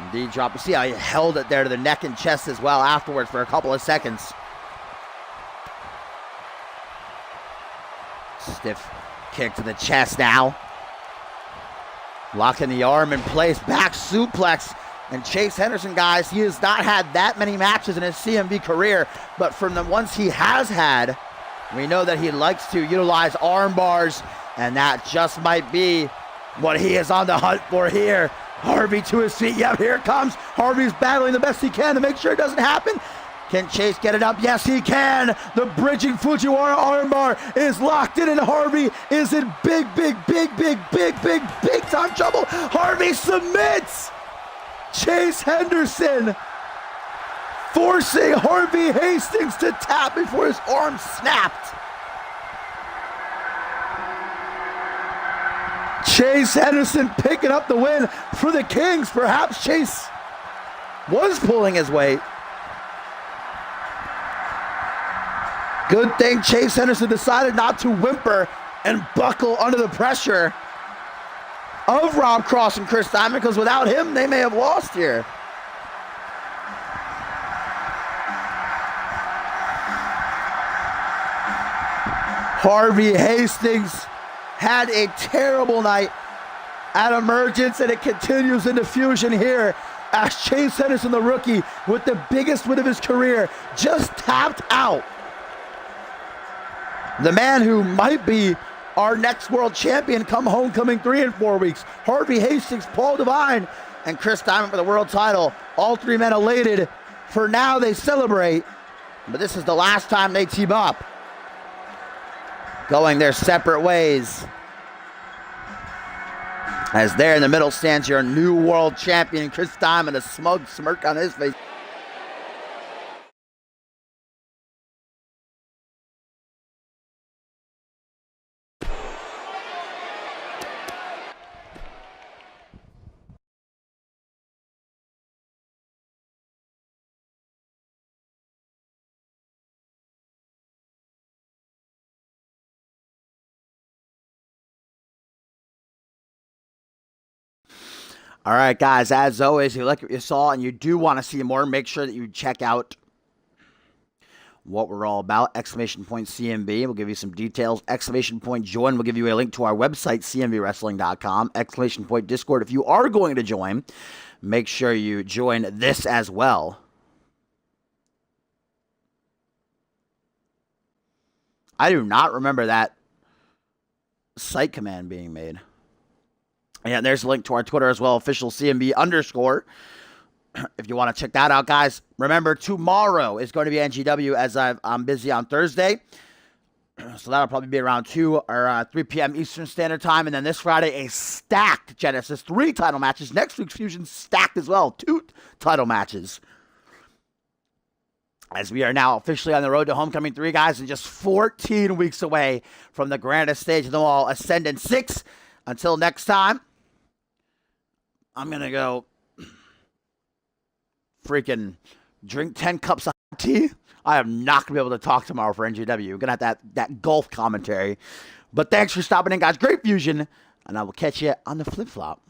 Speaker 1: Indeed, drop. You see how he held it there to the neck and chest as well afterwards for a couple of seconds. Stiff kick to the chest now. Locking the arm in place, back suplex. And Chase Henderson, guys, he has not had that many matches in his CMV career, but from the ones he has had, we know that he likes to utilize arm bars, and that just might be what he is on the hunt for here. Harvey to his feet. Yep, here it comes. Harvey's battling the best he can to make sure it doesn't happen. Can Chase get it up? Yes, he can. The bridging Fujiwara armbar is locked in, and Harvey is in big time trouble. Harvey submits. Chase Henderson forcing Harvey Hastings to tap before his arm snapped. Chase Henderson picking up the win for the Kings. Perhaps Chase was pulling his weight. Good thing Chase Henderson decided not to whimper and buckle under the pressure of Rob Cross and Chris Diamond, because without him, they may have lost here. Harvey Hastings had a terrible night at Emergence, and it continues into Fusion here as Chase Henderson, the rookie, with the biggest win of his career, just tapped out. The man who might be our next world champion come Homecoming 3 in 4 weeks. Harvey Hastings, Paul Devine, and Chris Diamond for the world title. All three men elated. For now, they celebrate, but this is the last time they team up, going their separate ways. As there in the middle stands your new world champion, Chris Diamond, a smug smirk on his face. All right, guys, as always, if you like what you saw and you do want to see more, make sure that you check out what we're all about. Exclamation point CMV. We'll give you some details. Exclamation point join. We'll give you a link to our website, cmvwrestling.com. Exclamation point Discord. If you are going to join, make sure you join this as well. I do not remember that site command being made. And there's a link to our Twitter as well, official CMV_. If you want to check that out, guys. Remember, tomorrow is going to be NGW as I'm busy on Thursday. So that'll probably be around 2 or 3 p.m. Eastern Standard Time. And then this Friday, a stacked Genesis. 3 title matches. Next week's Fusion stacked as well. 2 title matches. As we are now officially on the road to Homecoming 3, guys, and just 14 weeks away from the grandest stage of them all, Ascendant 6. Until next time, I'm going to go freaking drink 10 cups of tea. I am not going to be able to talk tomorrow for NGW. We're going to have that golf commentary. But thanks for stopping in, guys. Great Fusion. And I will catch you on the flip-flop.